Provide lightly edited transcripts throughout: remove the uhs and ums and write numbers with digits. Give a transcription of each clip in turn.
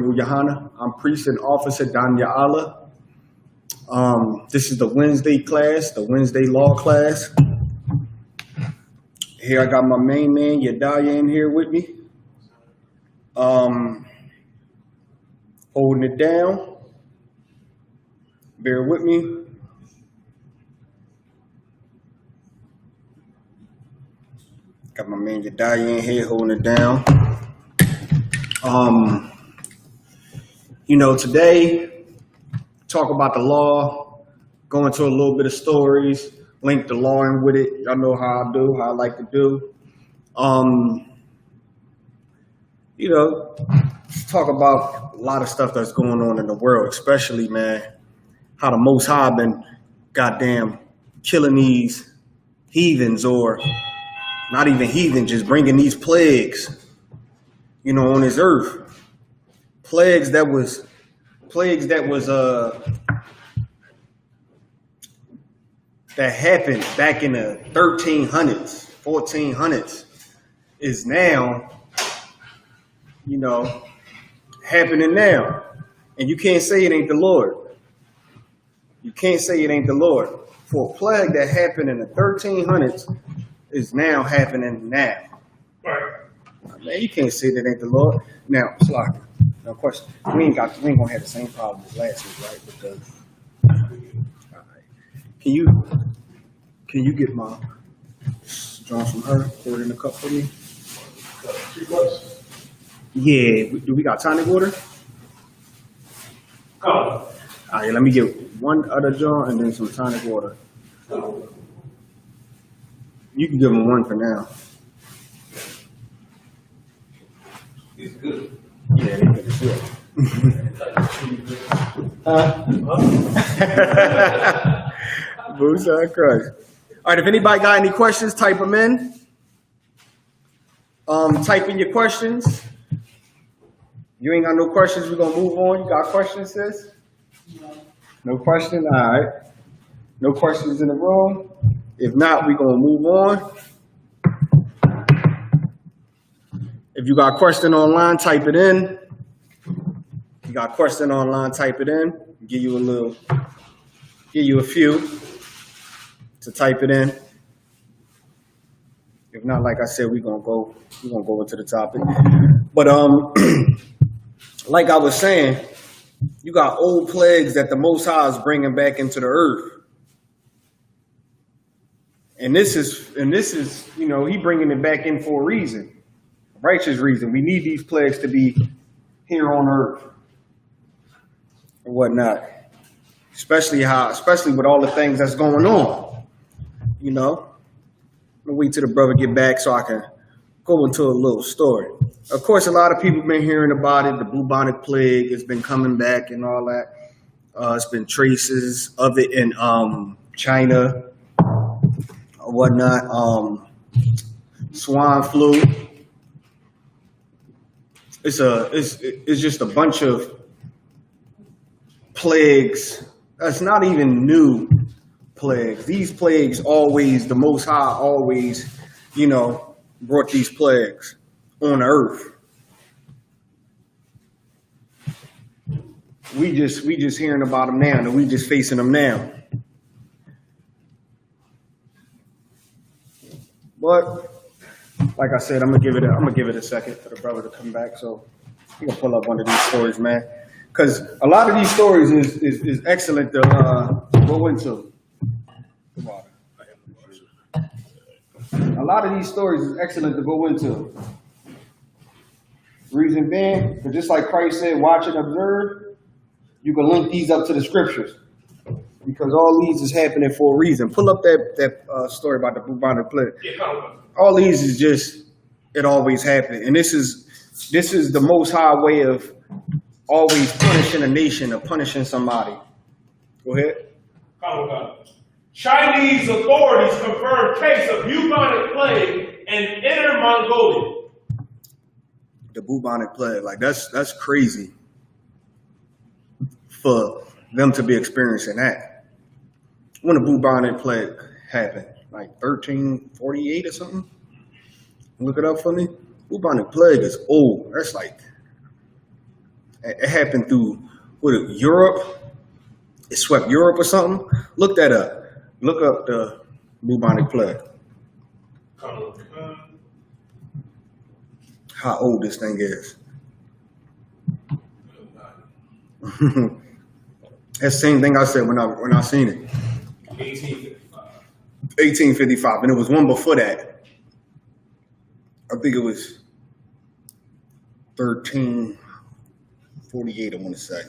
Yohana. I'm Priest and Officer Danya Allah. This is the Wednesday class, the Wednesday law class. Here I got my main man, Yedaya, in here with me. Holding it down. Bear with me. Got my man Yedaya in here holding it down. Today, talk about the law, go into a little bit of stories, link the law in with it. Y'all know how I like to do. Talk about a lot of stuff that's going on in the world, especially, man, how the Most High been goddamn killing these heathens, or not even heathen, just bringing these plagues, on this earth. Plagues that was that happened back in the 1300s, 1400s, is now, happening now. And you can't say it ain't the Lord. You can't say it ain't the Lord. For a plague that happened in the 1300s is now happening now. Right. Man, you can't say that ain't the Lord. Now, Slocky, no question. We ain't gonna have the same problem as last week, right? Because, all right. Can you get my John from her? Pour it in the cup for me. 3 cups. Yeah. Do we got tonic water? All right. Let me get one other jar and then some tonic water. You can give them one for now. It's good. Yeah, they good as shit. Boost Christ. All right, if anybody got any questions, type them in. Type in your questions. You ain't got no questions, we're gonna move on. You got questions, sis? No question? All right. No questions in the room. If not, we're gonna move on. If you got a question online, type it in. If you got a question online, type it in. Give you a few to type it in. If not, like I said, we're gonna go into the topic. But like I was saying, you got old plagues that the Most High is bringing back into the earth. And this is, he bringing it back in for a reason. Righteous reason. We need these plagues to be here on earth and whatnot. Especially with all the things that's going on. I'm gonna wait till the brother get back so I can go into a little story. Of course, a lot of people been hearing about it. The bubonic plague has been coming back and all that. It's been traces of it in China or whatnot. Swine flu. It's just a bunch of plagues. That's not even new plagues. These plagues the Most High always, brought these plagues on earth. We just hearing about them now, and we just facing them now. But like I said, I'm gonna give it a second for the brother to come back, so he gonna pull up one of these stories, man. Because a lot of these stories is excellent to go into. A lot of these stories is excellent to go into. Reason being, because just like Christ said, watch and observe, you can link these up to the scriptures. Because all these is happening for a reason. Pull up that story about the bubonic plague. All these is just, it always happened. And this is the Most High way of always punishing a nation or punishing somebody. Go ahead. Chinese authorities confirmed case of bubonic plague in Inner Mongolia. The bubonic plague, like that's crazy for them to be experiencing that. When the bubonic plague happened, like 1348 or something. Look it up for me. Bubonic plague is old. It happened through Europe. It swept Europe or something. Look that up. Look up the bubonic plague. How old this thing is. That's the same thing I said when I seen it. 1855. 1855, and it was one before that. I think it was 1348, I want to say.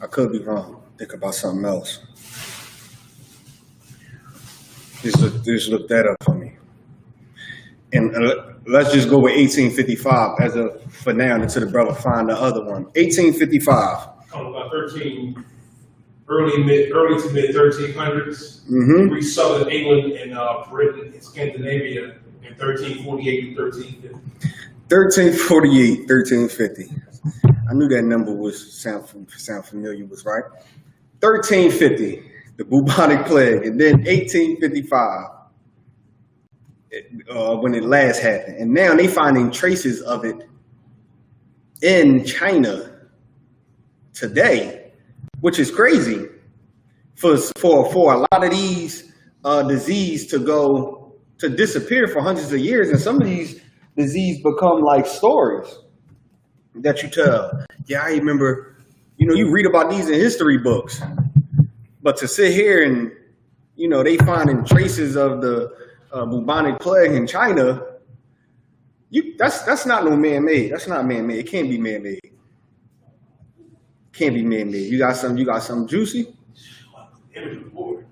I could be wrong. Think about something else. Just look that up for me. And let's just go with 1855 as a for now until the brother find the other one. 1855. About early to mid 1300s. Reached southern England and Britain and Scandinavia in 1348 to 1350. 1348, 1350. I knew that number was sound familiar. Was right. 1350, the bubonic plague, and then 1855. When it last happened, and now they finding traces of it in China today, which is crazy for a lot of these disease to disappear for hundreds of years, and some of these disease become like stories that you tell. Yeah, I remember. You read about these in history books, but to sit here and they finding traces of the bubonic plague in China, that's not no man-made. That's not man-made. It can't be man-made. Can't be man-made. You got something juicy?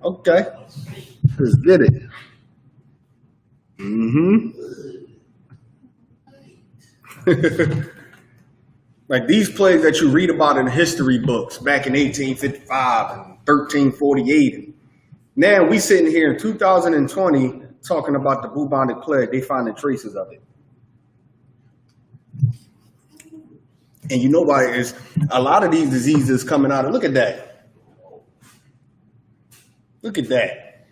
Okay. Let's get it. Like these plagues that you read about in history books back in 1855 and 1348. And now we sitting here in 2020 talking about the bubonic plague. They finding traces of it. And you know why? Is a lot of these diseases coming out of, look at that. Look at that.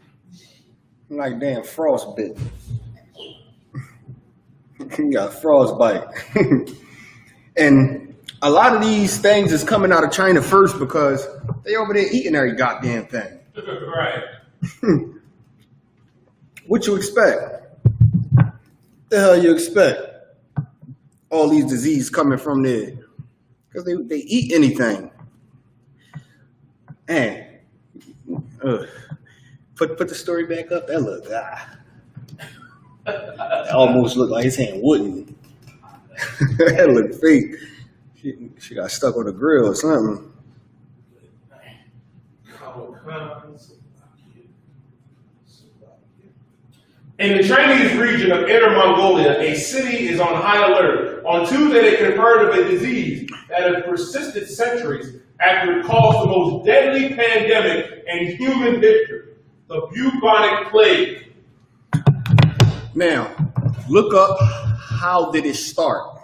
Like damn frostbite. You got frostbite. And a lot of these things is coming out of China first because they over there eating every goddamn thing. Right. What you expect? The hell you expect? All these diseases coming from there. Because they eat anything. And put the story back up. That look that almost looked like his hand wouldn't. That looked fake. She got stuck on the grill or something. In the Chinese region of Inner Mongolia, a city is on high alert. On Tuesday, they confirmed of a disease that has persisted centuries after it caused the most deadly pandemic in human history, the bubonic plague. Now, look up how did it start.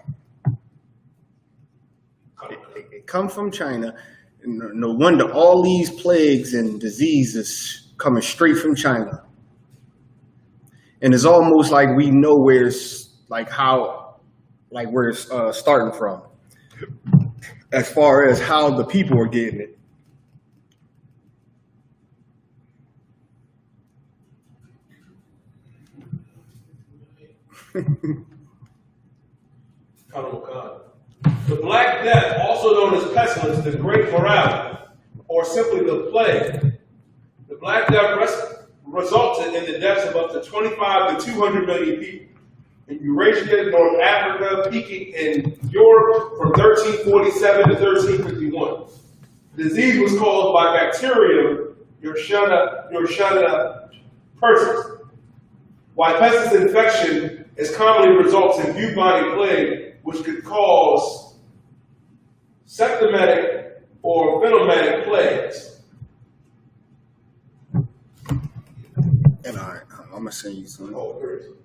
It come from China. No wonder all these plagues and diseases coming straight from China. And it's almost like we know where it's where it's starting from, as far as how the people are getting it. The Black Death, also known as pestilence, the Great Morale, or simply the plague. The Black Death resulted in the deaths of up to 25 to 200 million people. In Eurasia, North Africa, peaking in Europe from 1347 to 1351. The disease was caused by bacterium Yersinia pestis. While pestis infection is commonly results in bubonic plague, which could cause septicemic or phenometic plagues. And I'm gonna send you some.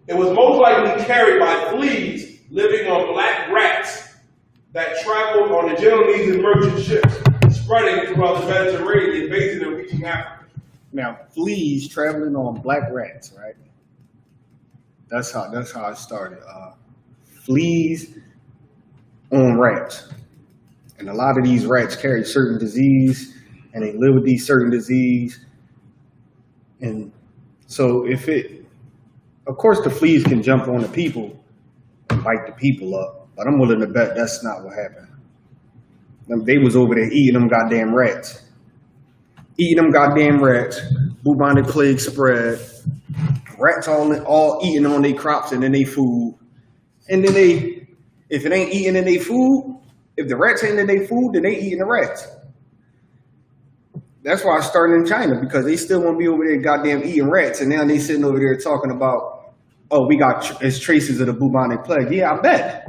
It was most likely carried by fleas living on black rats that traveled on the Genoese merchant ships, spreading throughout the Mediterranean basin and reaching Africa. Now, fleas traveling on black rats, right? That's how it started. Fleas on rats. And a lot of these rats carry certain disease, and they live with these certain disease. And so of course the fleas can jump on the people and bite the people up, but I'm willing to bet that's not what happened. They was over there eating them goddamn rats. Bubonic plague spread. Rats all eating on their crops and in their food. And then if it ain't eating in their food, if the rats ain't in their food, then they eating the rats. That's why I started in China, because they still want to be over there goddamn eating rats. And now they sitting over there talking about, oh, we got it's traces of the bubonic plague. Yeah, I bet.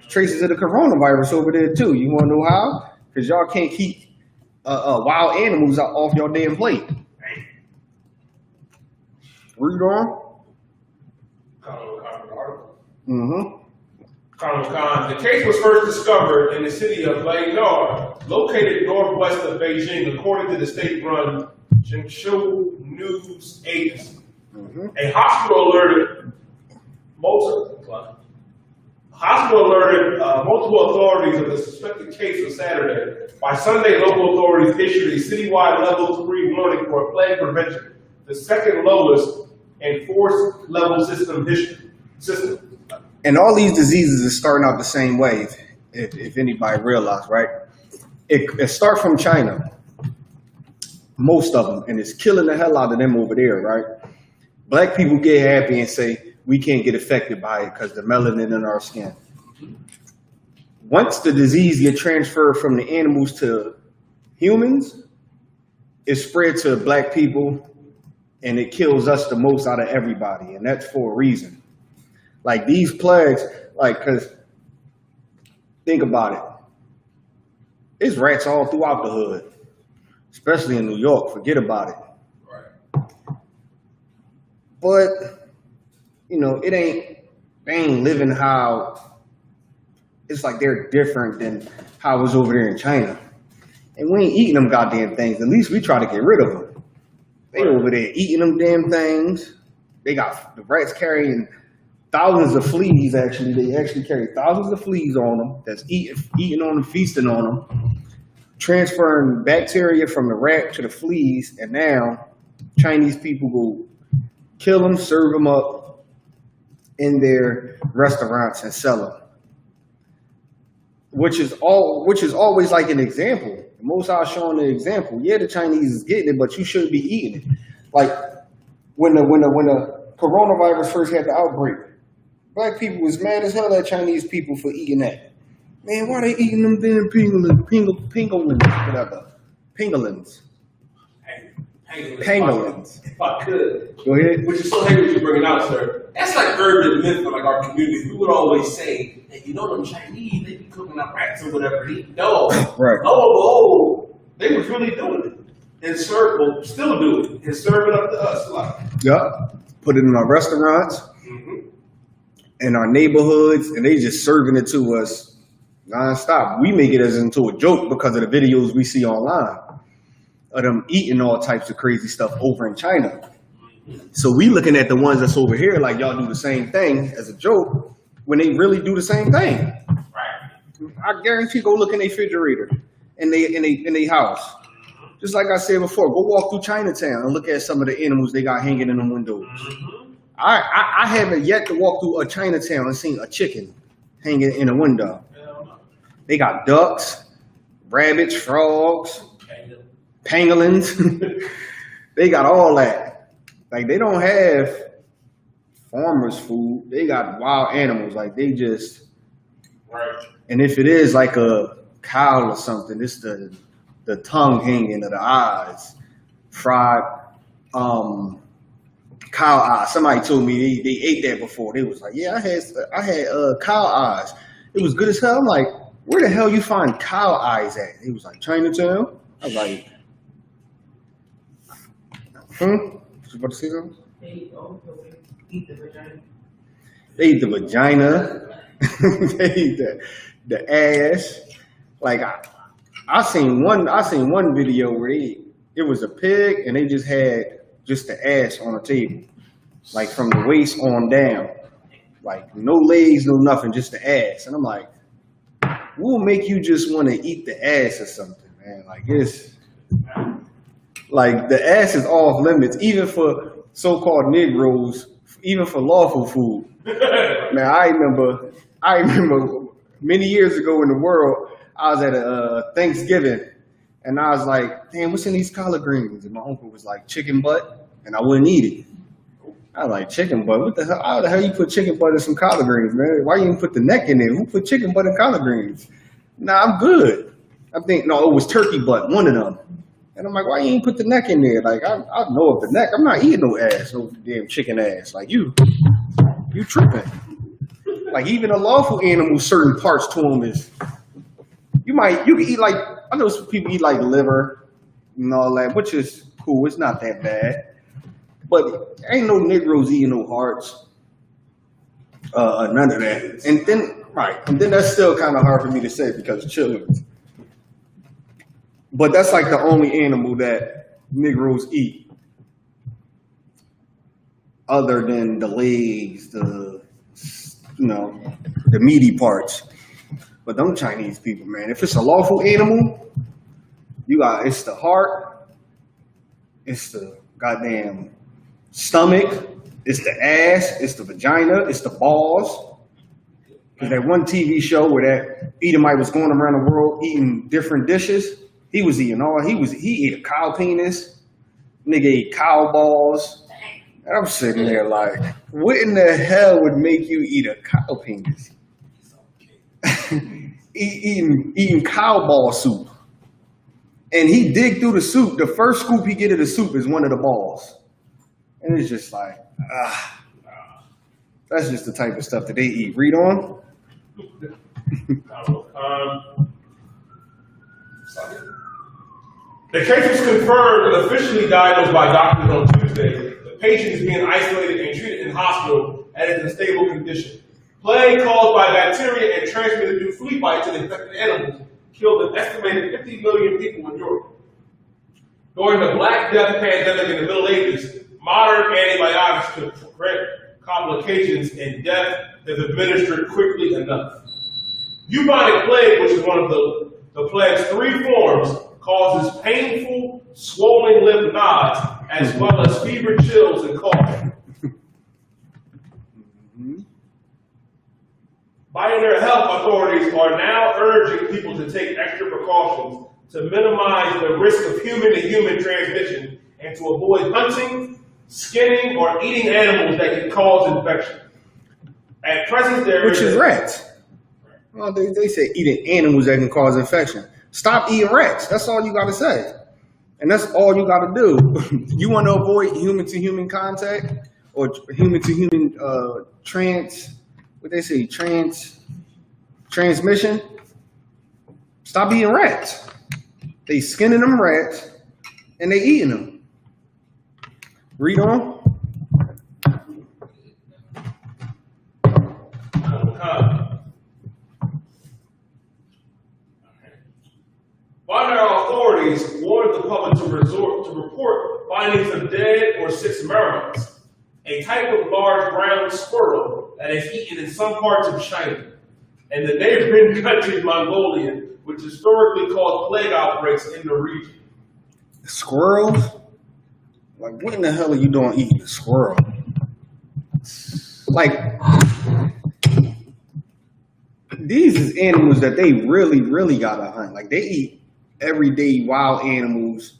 Traces of the coronavirus over there too. You want to know how? Because y'all can't keep wild animals off your damn plate. Read on. Carlos Khan. The case was first discovered in the city of Langar, located northwest of Beijing, according to the state-run Zhengzhou News Agency. A hospital alerted multiple authorities of the suspected case on Saturday. By Sunday, local authorities issued a citywide level 3 warning for plague prevention, the second lowest and fourth level system. And all these diseases are starting out the same way, if anybody realized, right? It starts from China, most of them, and it's killing the hell out of them over there, right? Black people get happy and say, we can't get affected by it because the melanin in our skin. Once the disease gets transferred from the animals to humans, it spreads to black people, and it kills us the most out of everybody, and that's for a reason. Like these plagues, because think about it. It's rats all throughout the hood, especially in New York. Forget about it. Right. But, they ain't living how, it's like they're different than how it was over there in China. And we ain't eating them goddamn things. At least we try to get rid of them. They over there eating them damn things. They got the rats carrying thousands of fleas, actually. They actually carry thousands of fleas on them that's eating on them, feasting on them, transferring bacteria from the rat to the fleas, and now Chinese people will kill them, serve them up in their restaurants and sell them. Which is always like an example. Most are showing the example. Yeah, the Chinese is getting it, but you shouldn't be eating it. Like when the coronavirus first had the outbreak, black people was mad as hell at Chinese people for eating that. Man, why they eating them damn pangolins? Pangolins. If I could. Go ahead. Which is so heavy you're bringing out, sir. That's like urban myth for like our community. We would always say, hey, them Chinese, they be cooking up rats or whatever. No. Right. Oh, they was really doing it. And still do it. And serve it up to us. Yep. Put it in our restaurants, in our neighborhoods, and they just serving it to us nonstop. We make it as into a joke because of the videos we see online of them eating all types of crazy stuff over in China. So we looking at the ones that's over here like y'all do the same thing as a joke when they really do the same thing. Right. I guarantee go look in their refrigerator in their house. Just like I said before, go walk through Chinatown and look at some of the animals they got hanging in the windows. I haven't yet to walk through a Chinatown and seen a chicken hanging in a window. They got ducks, rabbits, frogs, pangolins. They got all that. Like, they don't have farmers' food. They got wild animals. Like, they just... Right. And if it is like a cow or something, it's the tongue hanging or the eyes. Fried cow eyes. Somebody told me they ate that before. They was like, yeah, I had cow eyes. It was good as hell. I'm like, where the hell you find cow eyes at? He was like, Chinatown. I was like, You about to say something? They eat the vagina. They eat the vagina. They eat the ass. Like I seen one video where it was a pig and they just had just the ass on the table, like from the waist on down, like no legs, no nothing, just the ass. And I'm like, will make you just want to eat the ass or something, man. Like it's like the ass is off limits, even for so-called Negroes, even for lawful food. Man, I remember many years ago in the world, I was at a Thanksgiving, and I was like, damn, what's in these collard greens? And my uncle was like, chicken butt, and I wouldn't eat it. I was like, chicken butt? What the hell? How the hell you put chicken butt in some collard greens, man? Why you even put the neck in there? Who put chicken butt in collard greens? Nah, I'm good. I think, no, it was turkey butt, one of them. And I'm like, why you ain't put the neck in there? Like, I know of the neck. I'm not eating no ass, no damn chicken ass. Like, you tripping. Like, even a lawful animal, certain parts to them is, you can eat like, I know some people eat like liver and all that, which is cool. It's not that bad. But ain't no Negroes eating no hearts. None of that. And then that's still kind of hard for me to say because children. But that's like the only animal that Negroes eat. Other than the legs, the meaty parts. But them Chinese people, man, if it's a lawful animal, it's the heart, it's the goddamn stomach, it's the ass, it's the vagina, it's the balls. Because that one TV show where that Edomite was going around the world eating different dishes, he was eating he ate a cow penis, nigga ate cow balls. And I'm sitting there like, what in the hell would make you eat a cow penis? eating cow ball soup. And he dig through the soup. The first scoop he get of the soup is one of the balls. And it's just like, that's just the type of stuff that they eat. Read on. The case was confirmed and officially diagnosed by doctors on Tuesday. The patient is being isolated and treated in hospital and is in stable condition. Plague caused by bacteria and transmitted through flea bites and infected animals killed an estimated 50 million people in Europe. During the Black Death pandemic in the Middle Ages, modern antibiotics could prevent complications and death if administered quickly enough. Bubonic plague, which is one of the plague's 3 forms, causes painful, swollen lymph nodes, as well as fever, chills, and coughing. Pioneer health authorities are now urging people to take extra precautions to minimize the risk of human-to-human transmission and to avoid hunting, skinning, or eating animals that can cause infection. At present, which is rats. Well, they say eating animals that can cause infection. Stop eating rats. That's all you got to say. And that's all you got to do. You want to avoid human-to-human contact or human-to-human transmission? Stop eating rats. They skinning them rats and they eating them. Read on. Pioneer authorities warned the public to report findings of dead or sick marmots, a type of large brown squirrel that is eaten in some parts of China and the neighboring country Mongolia, which historically caused plague outbreaks in the region. Squirrels? Like, what in the hell are you doing eating a squirrel? Like, these is animals that they really, really gotta hunt. Like, they eat everyday wild animals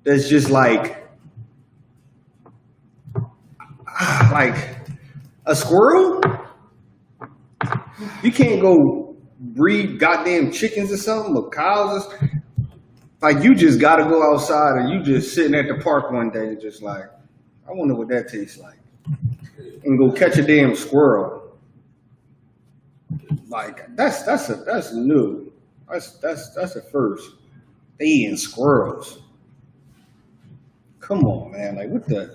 that's just like a squirrel? You can't go breed goddamn chickens or something, or cows. Like, you just gotta go outside and you just sitting at the park one day and just like, I wonder what that tastes like. And go catch a damn squirrel. Like, that's new. That's a first. They eating squirrels. Come on, man. Like, what the?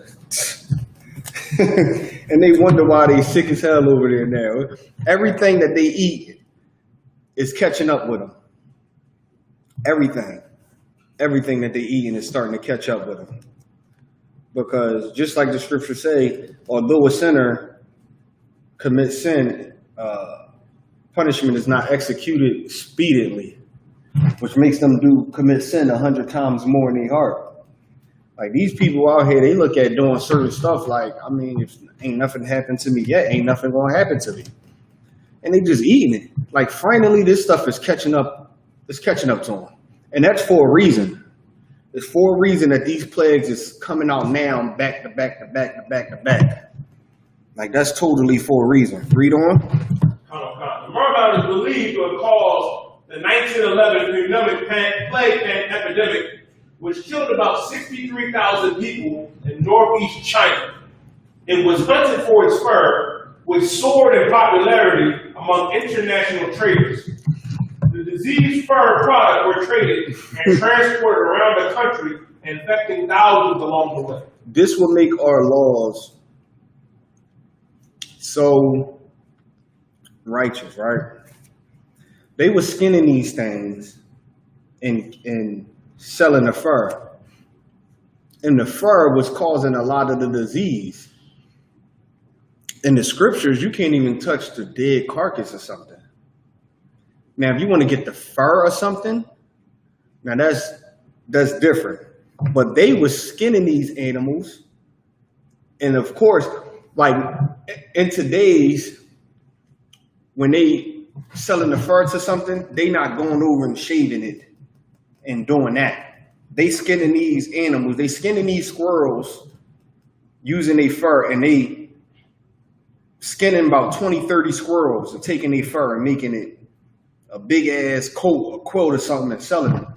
And they wonder why they sick as hell over there now. Everything that they eat is catching up with them. Everything that they eating is starting to catch up with them. Because just like the scriptures say, although a sinner commits sin, punishment is not executed speedily, which makes them commit sin 100 times more in their heart. Like these people out here, they look at doing certain stuff like, I mean, if ain't nothing happened to me yet, ain't nothing gonna happen to me. And they just eating it. Like finally this stuff is catching up, it's catching up to them. And that's for a reason. It's for a reason that these plagues is coming out now back to back to back to back to back. Like that's totally for a reason. Read on. The Merman is believed to have caused the 1911 pneumonic plague epidemic, which killed about 63,000 people in northeast China. It was hunted for its fur, which soared in popularity among international traders. The diseased fur products were traded and transported around the country, infecting thousands along the way. This will make our laws so righteous, right? They were skinning these things and selling the fur. And the fur was causing a lot of the disease. In the scriptures, you can't even touch the dead carcass or something. Now, if you want to get the fur or something, now that's different. But they were skinning these animals. And of course, like in today's, when they selling the fur to something, they not going over and shaving it and doing that. They skinning these animals, they skinning these squirrels using their fur, and they skinning about 20, 30 squirrels and taking their fur and making it a big ass coat, a quilt or something and selling it.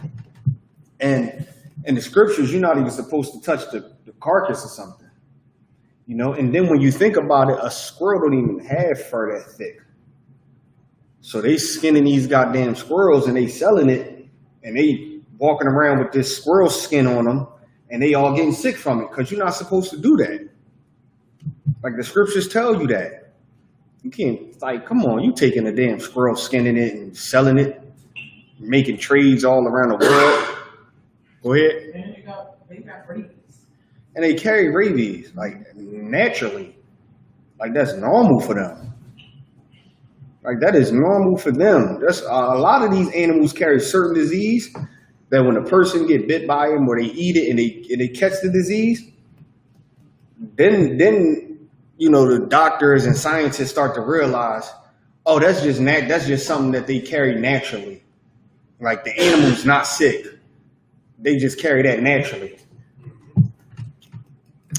And in the scriptures, you're not even supposed to touch the carcass or something. You know, and then when you think about it, a squirrel don't even have fur that thick. So they skinning these goddamn squirrels and they selling it, and they walking around with this squirrel skin on them, and they all getting sick from it because you're not supposed to do that. Like the scriptures tell you that. You can't, like, come on, you taking a damn squirrel, skinning it and selling it, making trades all around the world. Go ahead. And they got rabies. And they carry rabies, like, naturally. Like, that's normal for them. Like, that is normal for them. That's a lot of these animals carry certain disease that when a person get bit by them or they eat it and they catch the disease, then you know, the doctors and scientists start to realize, oh, that's just something that they carry naturally. Like the animal's not sick. They just carry that naturally.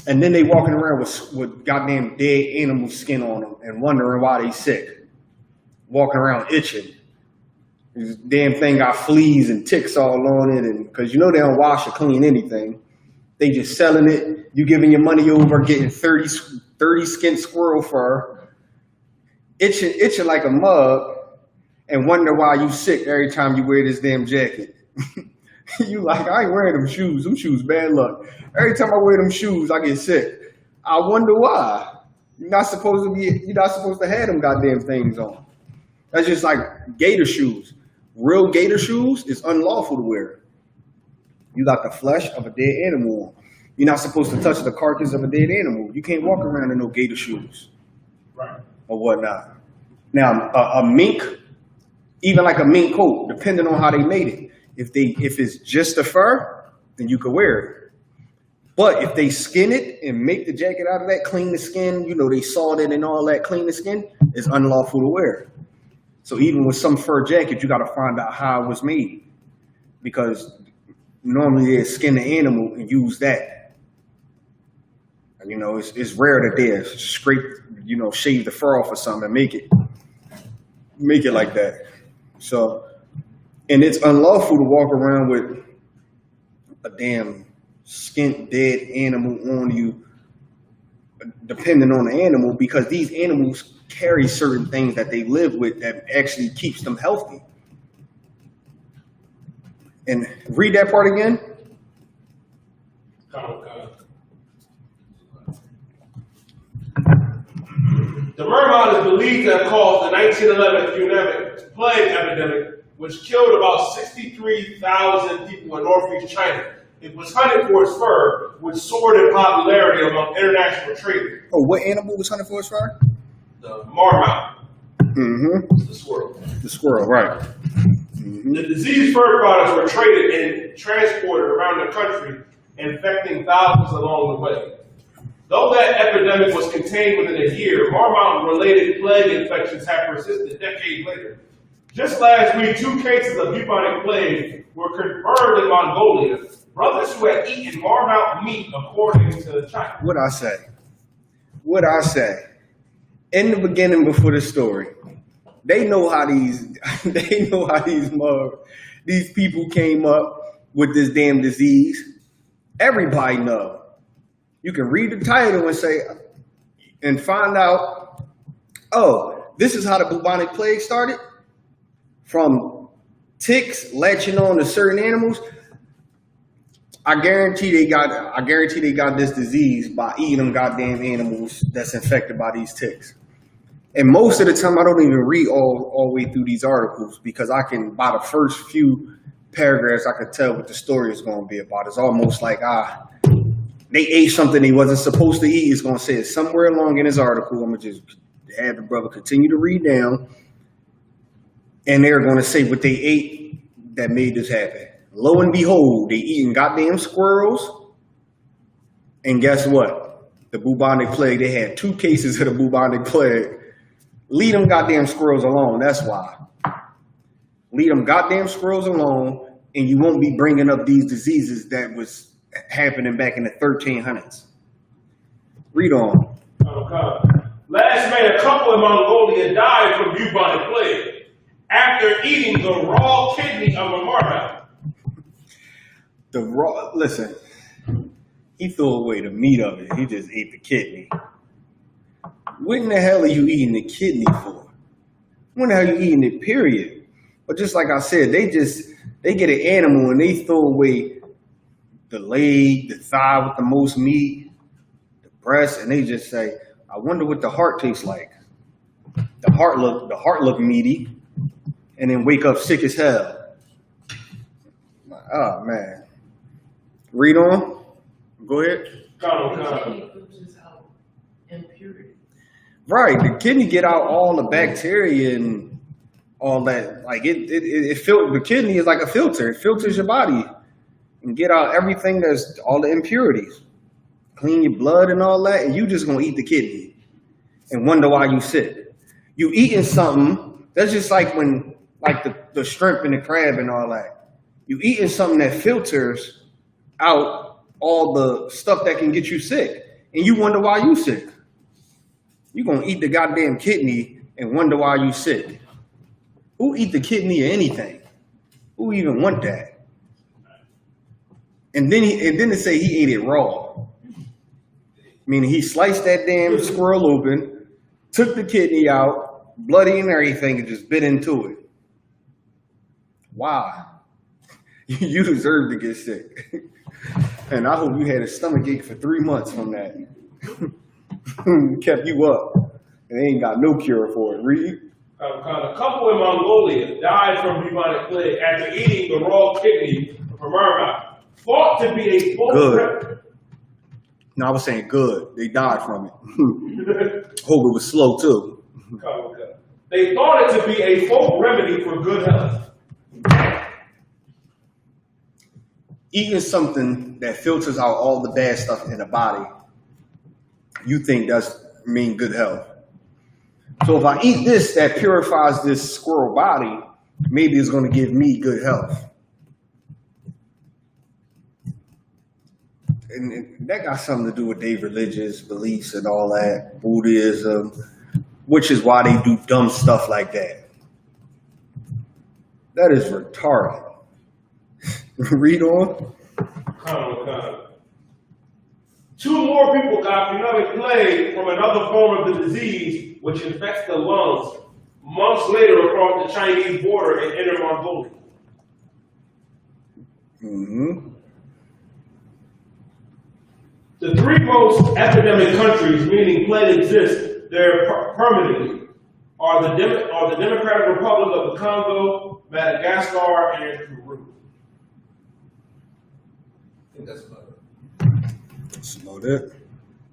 And then they walking around with goddamn dead animal skin on them and wondering why they sick. Walking around itching. This damn thing got fleas and ticks all on it, and because you know they don't wash or clean anything. They just selling it. You giving your money over, getting 30 skin squirrel fur, itching like a mug, and wonder why you sick every time you wear this damn jacket. You like, I ain't wearing them shoes. Them shoes bad luck. Every time I wear them shoes, I get sick. I wonder why. You're not supposed to have them goddamn things on. That's just like gator shoes. Real gator shoes is unlawful to wear. You got the flesh of a dead animal on. You're not supposed to touch the carcass of a dead animal. You can't walk around in no gator shoes. Right. Or whatnot. Now, a mink, even like a mink coat, depending on how they made it. If it's just the fur, then you could wear it. But if they skin it and make the jacket out of that, clean the skin, you know, they sawed it and all that, clean the skin, it's unlawful to wear. So even with some fur jacket, you got to find out how it was made. Because normally they skin the animal and use that. And, you know, it's rare that they scrape, you know, shave the fur off or something and make it like that. So, and it's unlawful to walk around with a damn skinned dead animal on you, depending on the animal, because these animals carry certain things that they live with that actually keeps them healthy. And read that part again. The Merman is believed to have caused the 1911 pneumonic plague epidemic, which killed about 63,000 people in northeast China. It was hunted for its fur, which soared in popularity among international traders. Oh, what animal was hunted for its fur? The marmot. Mm-hmm. It's the squirrel. The squirrel, right. The disease fur products were traded and transported around the country, infecting thousands along the way. Though that epidemic was contained within a year, marmot-related plague infections have persisted decades later. Just last week, 2 cases of bubonic plague were confirmed in Mongolia. Brothers who had eaten marmot meat, according to China. What I say? In the beginning, before the story, they know how these people came up with this damn disease. Everybody know. You can read the title and say, and find out, oh, this is how the bubonic plague started? From ticks latching on to certain animals. I guarantee they got this disease by eating them goddamn animals that's infected by these ticks. And most of the time, I don't even read all the way through these articles because I can, by the first few paragraphs, I can tell what the story is going to be about. It's almost like, they ate something they wasn't supposed to eat. It's going to say it somewhere along in his article. I'm going to just have the brother continue to read down. And they're going to say what they ate that made this happen. Lo and behold, they eating goddamn squirrels. And guess what? The bubonic plague, they had 2 cases of the bubonic plague. Leave them goddamn squirrels alone. That's why. Leave them goddamn squirrels alone, and you won't be bringing up these diseases that was happening back in the 1300s. Read on. Okay. Last May, a couple in Mongolia died from bubonic plague after eating the raw kidney of a marmot. Listen, he threw away the meat of it. He just ate the kidney. What in the hell are you eating the kidney for? When the hell are you eating it, period? But just like I said, they get an animal and they throw away the leg, the thigh with the most meat, the breast, and they just say, I wonder what the heart tastes like. The heart look meaty, and then wake up sick as hell. Oh man. Read on. Go ahead. Impurity. Right, the kidney get out all the bacteria and all that. Like the kidney is like a filter. It filters your body and get out everything that's all the impurities. Clean your blood and all that, and you just gonna eat the kidney and wonder why you sick. You eating something that's just like when the shrimp and the crab and all that. You eating something that filters out all the stuff that can get you sick, and you wonder why you sick. You gonna eat the goddamn kidney and wonder why you sick. Who eat the kidney or anything? Who even want that? And then they say he ate it raw. Meaning he sliced that damn squirrel open, took the kidney out, bloody and everything, and just bit into it. Why? You deserve to get sick. And I hope you had a stomachache for 3 months from that. Kept you up. And they ain't got no cure for it. Read. A couple in Mongolia died from bubonic plague after eating the raw kidney of a marmot, thought to be a full Good. No, I was saying good. They died from it. Hope it was slow too. They thought it to be a folk remedy for good health. Eating something that filters out all the bad stuff in the body, you think that's mean good health. So if I eat this that purifies this squirrel body, maybe it's going to give me good health. And that got something to do with their religious beliefs and all that, Buddhism, which is why they do dumb stuff like that. That is retarded. Read on. Two more people got bubonic plague from another form of the disease, which infects the lungs, months later across the Chinese border in Inner Mongolia. Mm-hmm. The 3 most epidemic countries, meaning plague exists there permanently, are the Democratic Republic of the Congo, Madagascar, and Peru. I think that's about it.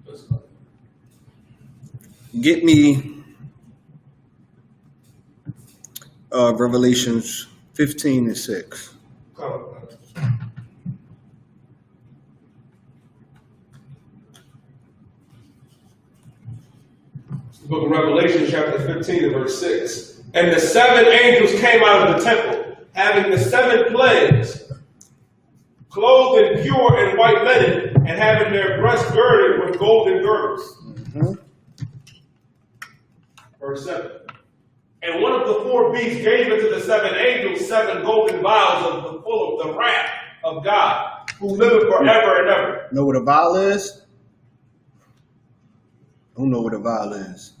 That's about it. Get me Revelations 15:6. The book of Revelation, chapter 15, and verse 6. And the 7 angels came out of the temple, having the 7 plagues, clothed in pure and white linen, and having their breasts girded with golden girdles. Mm-hmm. Verse 7. And one of the 4 beasts gave unto the 7 angels 7 golden vials full of the wrath of God, who liveth forever and ever. Know what a vial is? Who know what a vial is?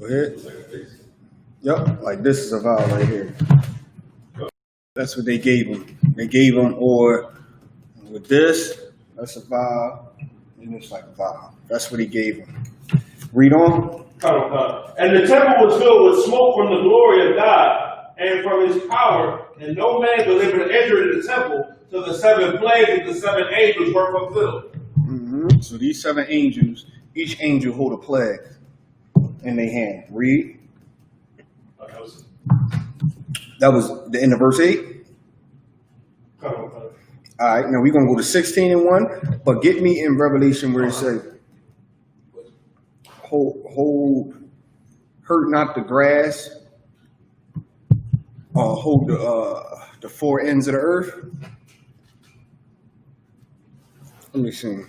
Go ahead. Yep, like this is a vial right here. That's what they gave him. They gave him, or with this, that's a vial, and it's like a vial. That's what he gave him. Read on. And the temple was filled with smoke from the glory of God and from his power, and no man was able to enter into the temple till the 7 plagues of the 7 angels were fulfilled. Mm-hmm. So these 7 angels, each angel hold a plague in their hand. Read. That was the end of verse 8. All right, now we're going to go to 16 and 1, but get me in Revelation where it says, hold, hurt not the grass, hold the 4 ends of the earth. Let me see.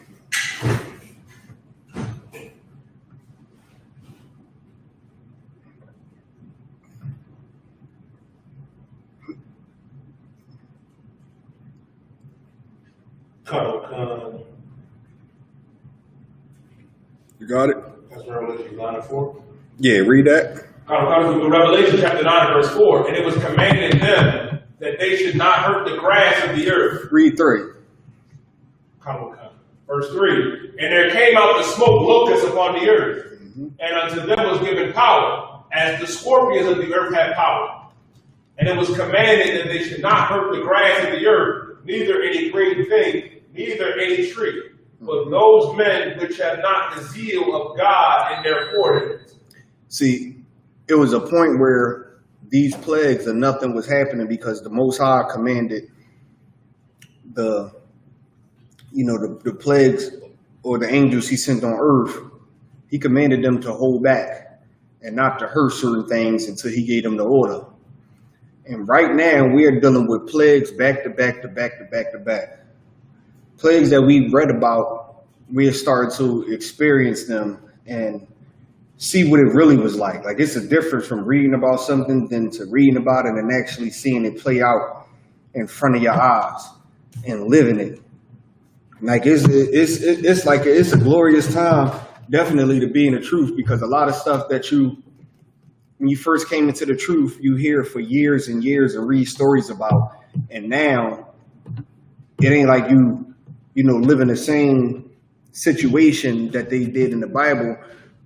You got it? That's Revelation 9 and 4. Yeah, read that. Revelation chapter 9 verse 4. And it was commanded them that they should not hurt the grass of the earth. Read 3. Verse 3. And there came out the smoke locusts upon the earth, and unto them was given power, as the scorpions of the earth had power. And it was commanded that they should not hurt the grass of the earth, neither any green thing, neither any tree, but those men which have not the zeal of God in their ordinance. See, it was a point where these plagues and nothing was happening because the Most High commanded the plagues or the angels he sent on earth. He commanded them to hold back and not to hurt certain things until he gave them the order. And right now we are dealing with plagues back to back to back to back to back. Plagues that we read about, we have started to experience them and see what it really was like. Like, it's a difference from reading about something than to reading about it and actually seeing it play out in front of your eyes and living it. Like, it's like it's a glorious time, definitely, to be in the truth, because a lot of stuff that when you first came into the truth, you hear for years and years and read stories about, and now it ain't like you live in the same situation that they did in the Bible,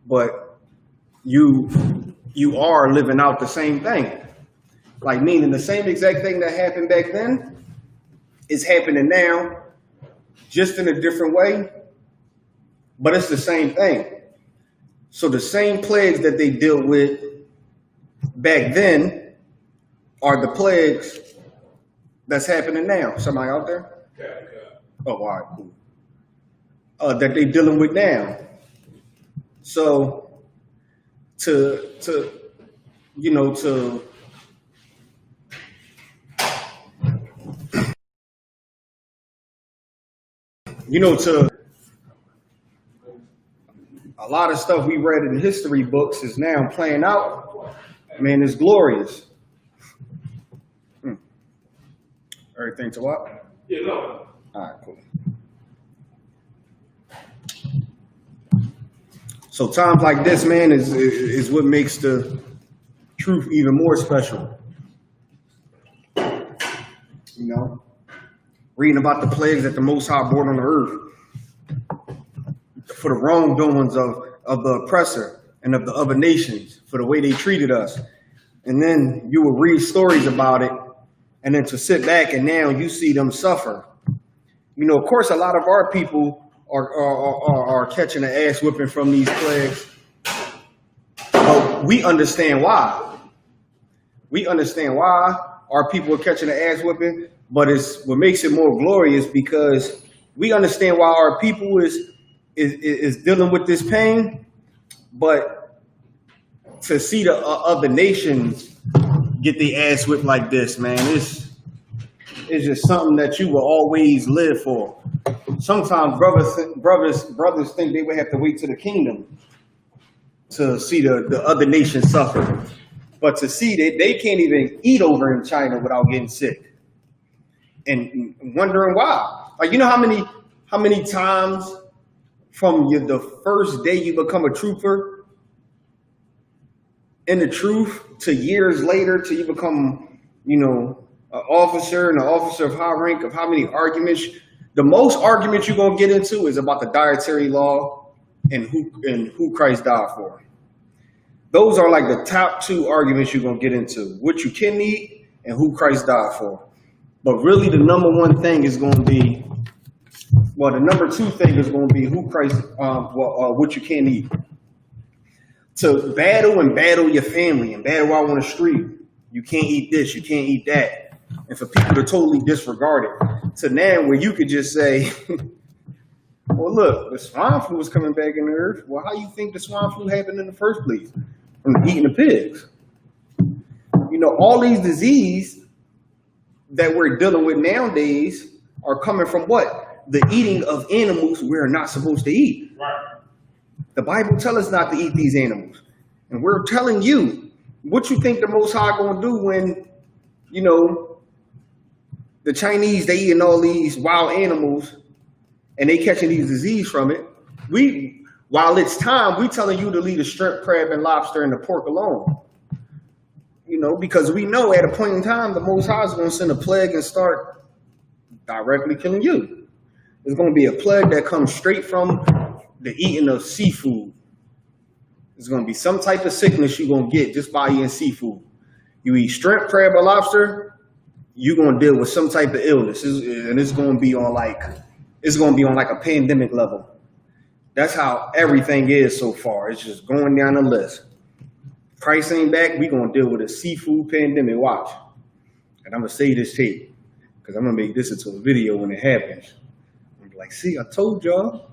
but you are living out the same thing. Like, meaning the same exact thing that happened back then is happening now, just in a different way, but it's the same thing. So the same plagues that they dealt with back then are the plagues that's happening now. Somebody out there? Okay. Oh, all right, cool. That they dealing with now. So to a lot of stuff we read in history books is now playing out. Man, it's glorious. Everything to what? Yeah, no. All right, cool. So times like this, man, is what makes the truth even more special. You know, reading about the plagues that the Most High brought on the earth for the wrongdoings of the oppressor and of the other nations, for the way they treated us. And then you will read stories about it, and then to sit back and now you see them suffer. You know, of course, a lot of our people are catching an ass whipping from these plagues, we understand why. We understand why our people are catching the ass whipping, but it's what makes it more glorious because we understand why our people is dealing with this pain, but to see the other nations get their ass whipped like this, man, it's just something that you will always live for. Sometimes brothers think they would have to wait to the kingdom to see the other nations suffer. But to see that they can't even eat over in China without getting sick and wondering why. Like, you know how many times from the first day you become a trooper in the truth to years later till you become, an officer and an officer of high rank, of how many arguments, the most arguments you're going to get into is about the dietary law and who Christ died for. Those are like the top two arguments you're going to get into, what you can eat and who Christ died for. But really the number one thing is going to be, the number two thing is going to be who Christ, what you can eat. To battle your family and battle out on the street. You can't eat this, you can't eat that. And for people to totally disregard it. To now where you could just say, well, look, the swine flu is coming back in the earth. Well, how you think the swine flu happened in the first place? From eating the pigs. All these diseases that we're dealing with nowadays are coming from what? The eating of animals we're not supposed to eat. Right. The Bible tells us not to eat these animals. And we're telling you, what you think the Most High going to do when, the Chinese, they eating all these wild animals and they catching these diseases from it. While it's time, we telling you to leave the shrimp, crab, and lobster and the pork alone. Because we know at a point in time, the Most High is going to send a plague and start directly killing you. There's going to be a plague that comes straight from the eating of seafood. There's going to be some type of sickness you're going to get just by eating seafood. You eat shrimp, crab, or lobster, you're going to deal with some type of illness. And it's going to be on like a pandemic level. That's how everything is so far. It's just going down the list. Price ain't back. We're going to deal with a seafood pandemic. Watch. And I'm going to say this tape because I'm going to make this into a video when it happens. I'm like, see, I told y'all.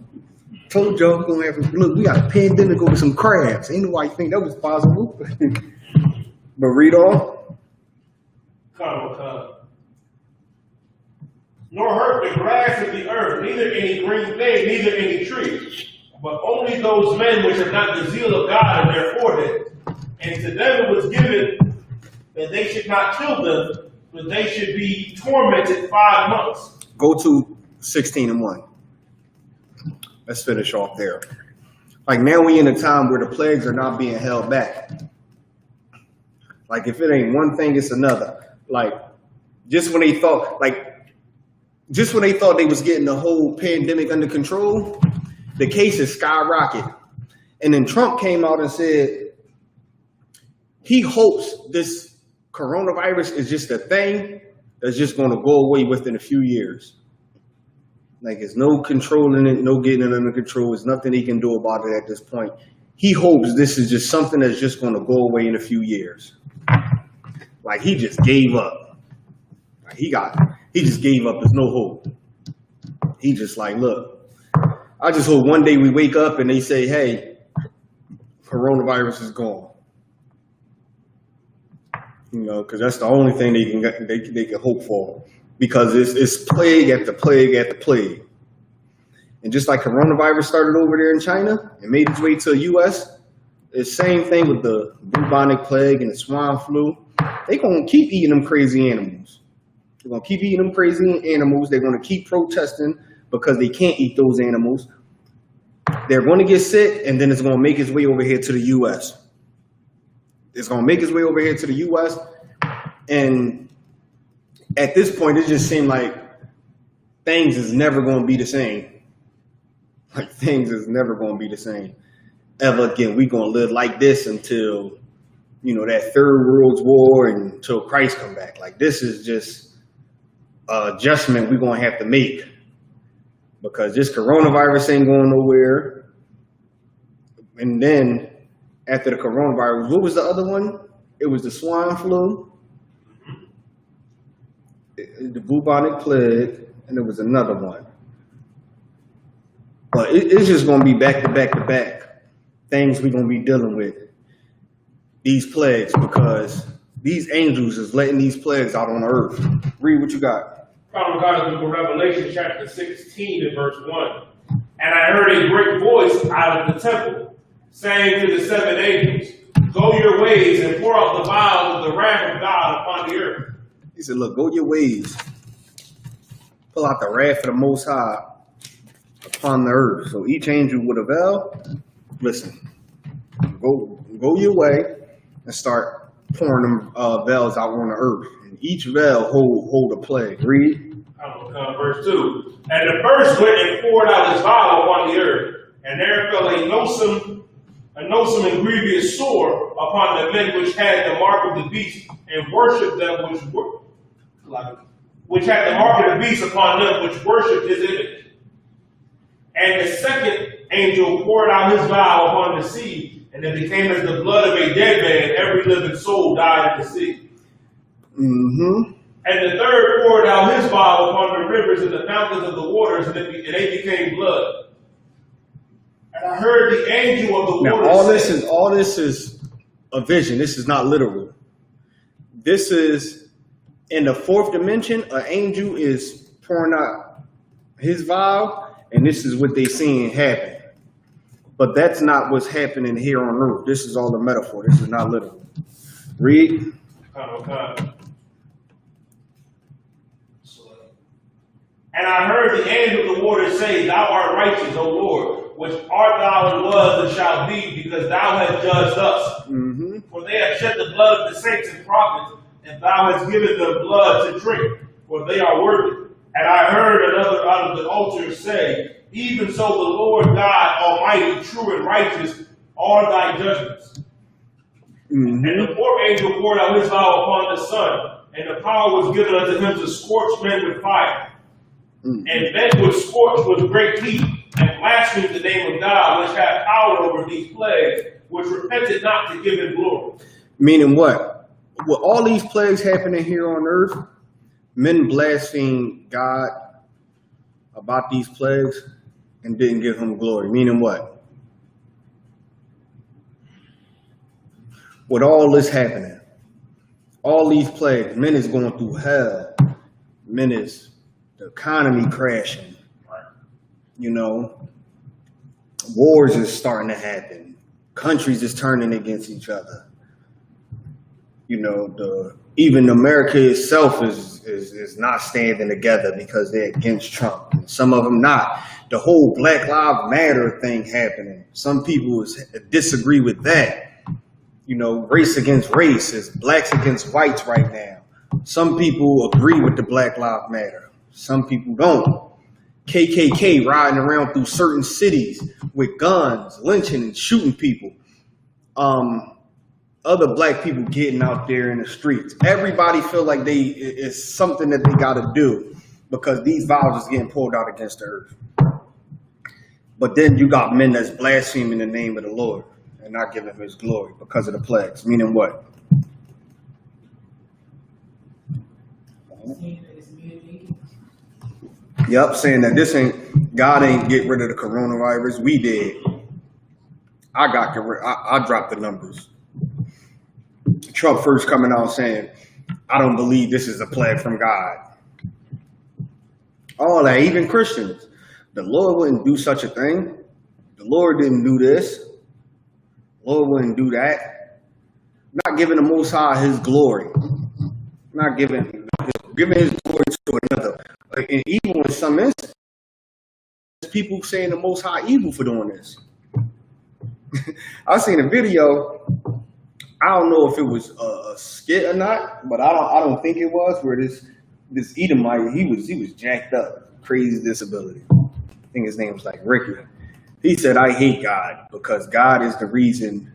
We're going to have, look, we got a pandemic over some crabs. Ain't nobody think that was possible. But read on. Come. Nor hurt the grass of the earth, neither any green thing, neither any tree. But only those men which have not the zeal of God in their forehead. And to them it was given that they should not kill them, but they should be tormented 5 months. Go to 16:1. Let's finish off there. Like now we in a time where the plagues are not being held back. Like if it ain't one thing, it's another. Like just when they thought they was getting the whole pandemic under control, the cases skyrocketed. And then Trump came out and said he hopes this coronavirus is just a thing that's just going to go away within a few years. Like there's no controlling it, no getting it under control. There's nothing he can do about it at this point. He hopes this is just something that's just going to go away in a few years. Like he just gave up. Like he just gave up. There's no hope. He just like, look, I just hope one day we wake up and they say, hey, coronavirus is gone. Because that's the only thing they can hope for. Because it's plague after plague after plague. And just like coronavirus started over there in China and made its way to the U.S., the same thing with the bubonic plague and the swine flu. They're going to keep eating them crazy animals. They're going to keep eating them crazy animals. They're going to keep protesting because they can't eat those animals. They're going to get sick, and then it's going to make its way over here to the U.S. It's going to make its way over here to the U.S., and at this point, it just seemed like things is never going to be the same. Like things is never going to be the same ever again. We're going to live like this until, that third world war and until Christ come back. Like this is just an adjustment we're going to have to make because this coronavirus ain't going nowhere. And then after the coronavirus. What was the other one? It was the swine flu, the bubonic plague, and there was another one. But it's just going to be back to back to back things we're going to be dealing with. These plagues, because these angels is letting these plagues out on the earth. Read what you got. Problem God in the book of Revelation chapter 16 and verse 1. And I heard a great voice out of the temple, saying to the seven angels, go your ways and pour out the vials of the wrath of God upon the earth. He said, look, go your ways. Pull out the wrath of the Most High upon the earth. So each angel with a veil, listen, go your way and start pouring them veils out on the earth. And each veil hold a plague. Read. Verse 2. And the first went and poured out his vial upon the earth, and there fell a noisome and grievous sore upon the men which had the mark of the beast, and worshipped them which had the mark of the beast upon them which worshipped his image. And the second angel poured out his vial upon the sea, and it became as the blood of a dead man, every living soul died in the sea. Mm-hmm. And the third poured out his vial upon the rivers and the fountains of the waters, and they became blood. And I heard the angel of the Now, waters all this is a vision. This is not literal. This is in the fourth dimension. An angel is pouring out his vial, and this is what they seeing happen. But that's not what's happening here on earth. This is all a metaphor. This is not literal. Read. And I heard the angel of the waters say, thou art righteous, O Lord, which art thou and was and shall be, because thou hast judged us. Mm-hmm. For they have shed the blood of the saints and prophets, and thou hast given them blood to drink, for they are worthy. And I heard another out of the altar say, even so the Lord God Almighty, true and righteous, are thy judgments. Mm-hmm. And the fourth angel poured out his vial upon the sun, and the power was given unto him to scorch men with fire. Mm-hmm. And men were scorched with great heat, and blasphemed the name of God, which had power over these plagues, which repented not to give him glory. Meaning what? With all these plagues happening here on earth, men blasphemed God about these plagues and didn't give him glory. Meaning what? With all this happening, all these plagues, men is going through hell. Men is the economy crashing. You know, wars is starting to happen. Countries is turning against each other. You know, even America itself is not standing together because they're against Trump. Some of them not. The whole Black Lives Matter thing happening. Some people disagree with that. You know, race against race is blacks against whites right now. Some people agree with the Black Lives Matter. Some people don't. KKK riding around through certain cities with guns, lynching and shooting people. Other black people getting out there in the streets. Everybody feel like it's something that they got to do because these vials is getting pulled out against the earth. But then you got men that's blaspheming the name of the Lord and not giving him his glory because of the plagues. Meaning what? Yep, saying that God ain't get rid of the coronavirus. We did. I dropped the numbers. Trump first coming out saying, I don't believe this is a plague from God. All that, even Christians. The Lord wouldn't do such a thing. The Lord didn't do this. The Lord wouldn't do that. Not giving the Most High his glory. Not giving his glory to another. And even in some instances, people saying the Most High evil for doing this. I seen a video. I don't know if it was a skit or not, but I don't think it was. Where this Edomite, he was jacked up, crazy disability. I think his name was like Ricky. He said, "I hate God because God is the reason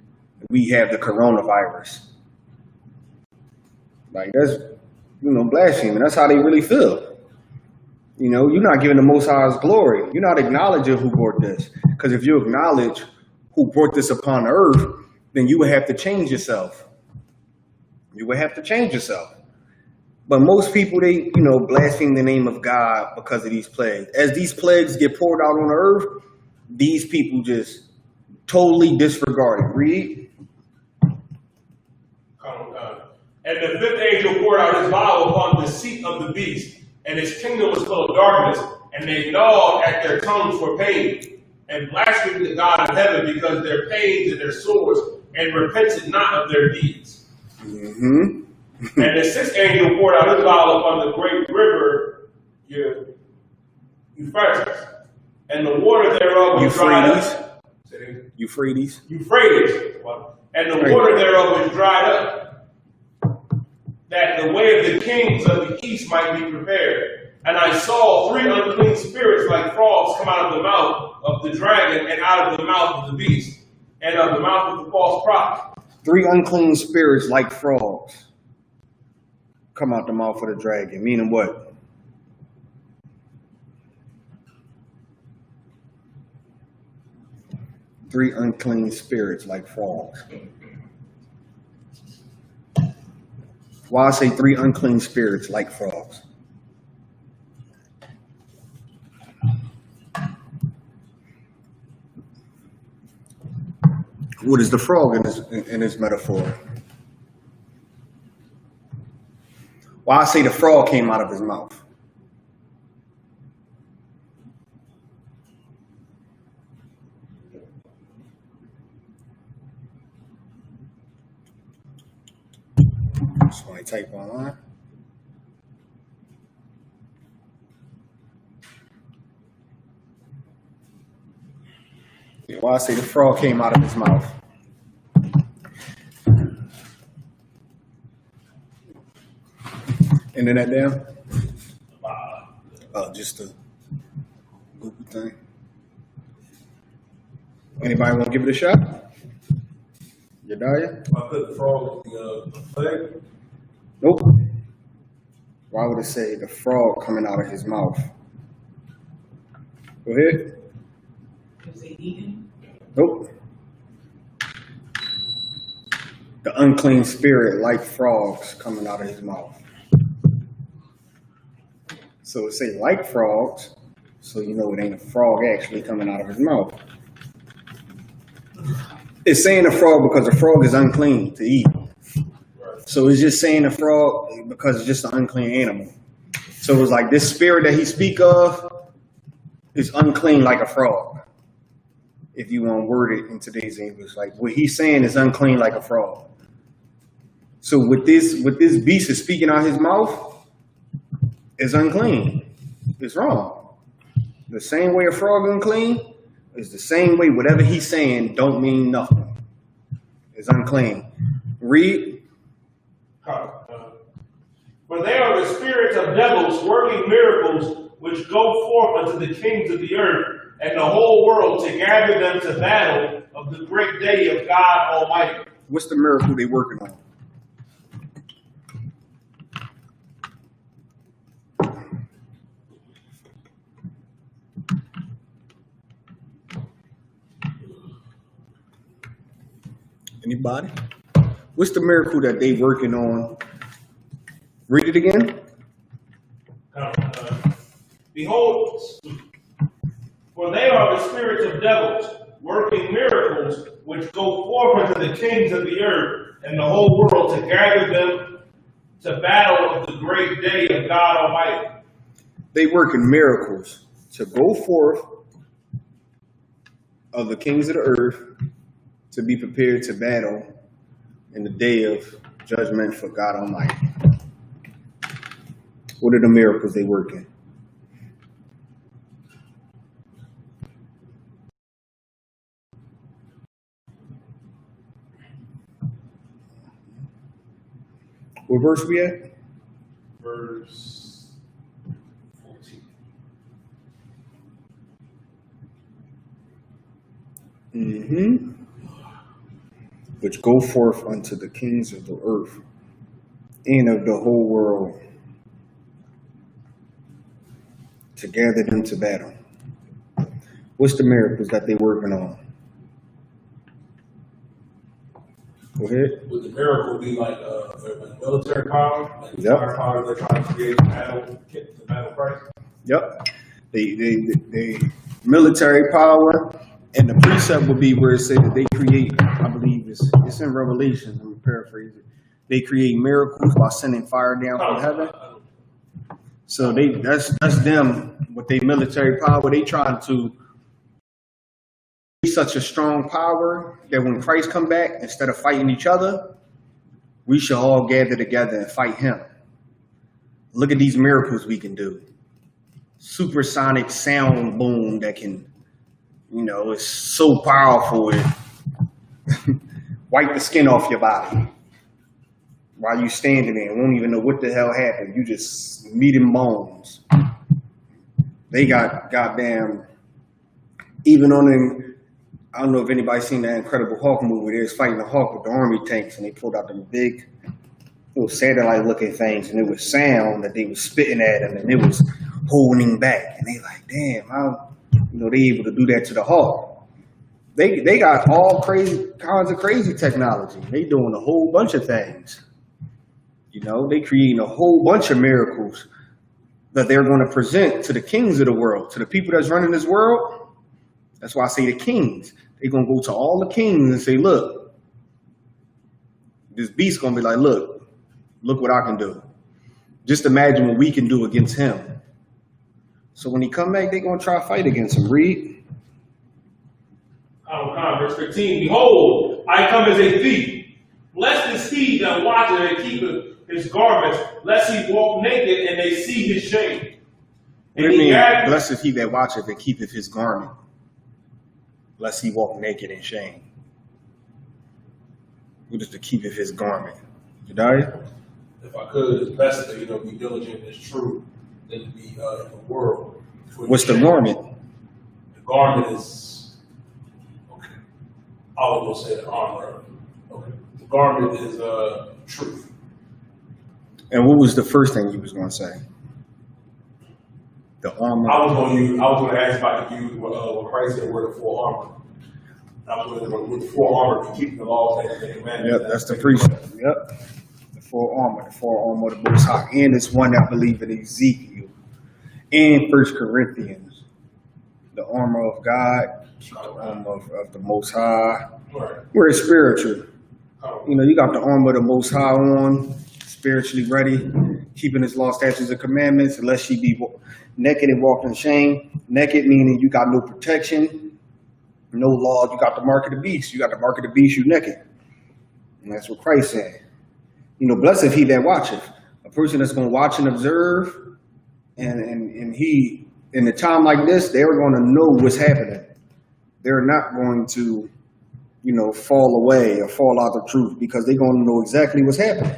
we have the coronavirus." Like that's blasphemy. That's how they really feel. You know, you're not giving the Most High's glory. You're not acknowledging who brought this. Because if you acknowledge who brought this upon earth, then you would have to change yourself. You would have to change yourself. But most people, they, blaspheme the name of God because of these plagues. As these plagues get poured out on the earth, these people just totally disregard it. Read. And the fifth angel poured out his vial upon the seat of the beast, and his kingdom was full of darkness, and they gnawed at their tongues for pain, and blasphemed the God of heaven because their pains and their sores, and repented not of their deeds. Mm-hmm. And the sixth angel poured out his vial upon the great river Euphrates, and the water thereof was dried up. Euphrates. And the water thereof was dried up, that the way of the kings of the east might be prepared. And I saw three unclean spirits like frogs come out of the mouth of the dragon, and out of the mouth of the beast, and of the mouth of the false prophet. Three unclean spirits like frogs come out the mouth of the dragon. Meaning what? Three unclean spirits like frogs. Why I say three unclean spirits like frogs? What is the frog in this metaphor? Why I say the frog came out of his mouth? Somebody type online. Why I say the frog came out of his mouth? Internet down? Oh, just a Google thing. Anybody want to give it a shot? Yedaya? I put the frog in the plague. Nope. Why would it say the frog coming out of his mouth? Go ahead. Is he eating? Nope. The unclean spirit like frogs coming out of his mouth. So it say like frogs, so you know it ain't a frog actually coming out of his mouth. It's saying a frog because a frog is unclean to eat. So it's just saying a frog because it's just an unclean animal. So it's like this spirit that he speak of is unclean like a frog. If you want to word it in today's English, like what he's saying is unclean like a frog. So what this beast is speaking out his mouth is unclean. It's wrong. The same way a frog unclean is the same way whatever he's saying don't mean nothing. It's unclean. Read. For they are the spirits of devils working miracles, which go forth unto the kings of the earth and the whole world to gather them to battle of the great day of God Almighty. What's the miracle they working on? Anybody? What's the miracle that they working on? Read it again. Behold, for they are the spirits of devils, working miracles, which go forth unto the kings of the earth and the whole world to gather them to battle of the great day of God Almighty. They working miracles to go forth of the kings of the earth to be prepared to battle in the day of judgment for God Almighty. What are the miracles they working? What verse we at? Verse 14. Mm-hmm. Which go forth unto the kings of the earth and of the whole world to gather them to battle. What's the miracles that they working on? Go ahead. Would the miracle be like a military power? Like the Yep. firepower they're trying to create the battle Christ? Yep. The military power, and the precept would be where it said that they create, I believe it's in Revelation, let me paraphrase it. They create miracles by sending fire down from heaven. So that's them with their military power. They trying to be such a strong power that when Christ come back, instead of fighting each other, we should all gather together and fight him. Look at these miracles we can do. Supersonic sound boom that can, it's so powerful it wipe the skin off your body while you standing there and won't even know what the hell happened. You just meat and bones. They got goddamn, even on them, I don't know if anybody's seen that Incredible Hulk movie. They was fighting the Hulk with the army tanks and they pulled out them big little satellite looking things and it was sound that they was spitting at him and it was holding back. And they like, damn, how, they able to do that to the Hulk. They got all kinds of crazy technology. They doing a whole bunch of things. They creating a whole bunch of miracles that they're going to present to the kings of the world, to the people that's running this world. That's why I say the kings. They're going to go to all the kings and say, look, this beast's going to be like, look what I can do. Just imagine what we can do against him. So when he come back, they're going to try to fight against him. Read. Verse 15, behold, I come as a thief. Blessed is he that watcheth and keepeth his garments, lest he walk naked and they see his shame. What do you mean, blessed is he that watcheth and keepeth his garment, lest he walk naked in shame? What is to keepeth his garment? Jediah? If I could, it's best to be diligent and true than to be in the world. What's the garment? The garment is, okay, I was going to say the armor. Okay. The garment is truth. And what was the first thing you was going to say? The armor. I was going to ask about what Christ said, where the full armor. I was going to with the full armor to keep the laws and the commandments. Yep, that's the precept. Yep. The full armor of the Most High. And it's one I believe in Ezekiel and 1 Corinthians. The armor of God, keep the armor of the Most High. Right. Where it's spiritual. You got the armor of the Most High on, spiritually ready, keeping his law, statutes, and commandments, unless ye be naked and walk in shame. Naked meaning you got no protection, no law. You got the mark of the beast. You got the mark of the beast, you naked. And that's what Christ said. Blessed is he that watcheth. A person that's going to watch and observe, and he, in a time like this, they're going to know what's happening. They're not going to, fall away or fall out of truth because they're going to know exactly what's happening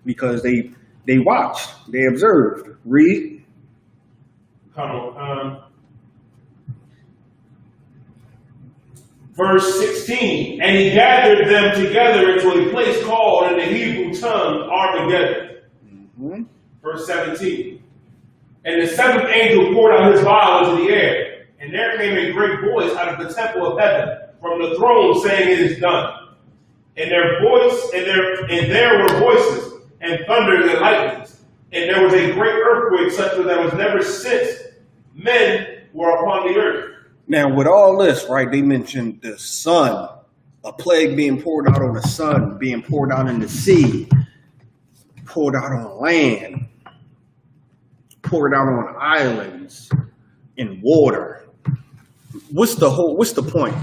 because they watched, they observed. Read. Verse 16, and he gathered them together into a place called in the Hebrew tongue Armageddon. Mm-hmm. Verse 17, and the seventh angel poured out his vial into the air, and there came a great voice out of the temple of heaven from the throne saying, it is done. And there were voices and thunders and lightnings, and there was a great earthquake such that was never since men were upon the earth. Now, with all this, right, they mentioned the sun, a plague being poured out on the sun, being poured out in the sea, poured out on land, poured out on islands, in water. What's the point?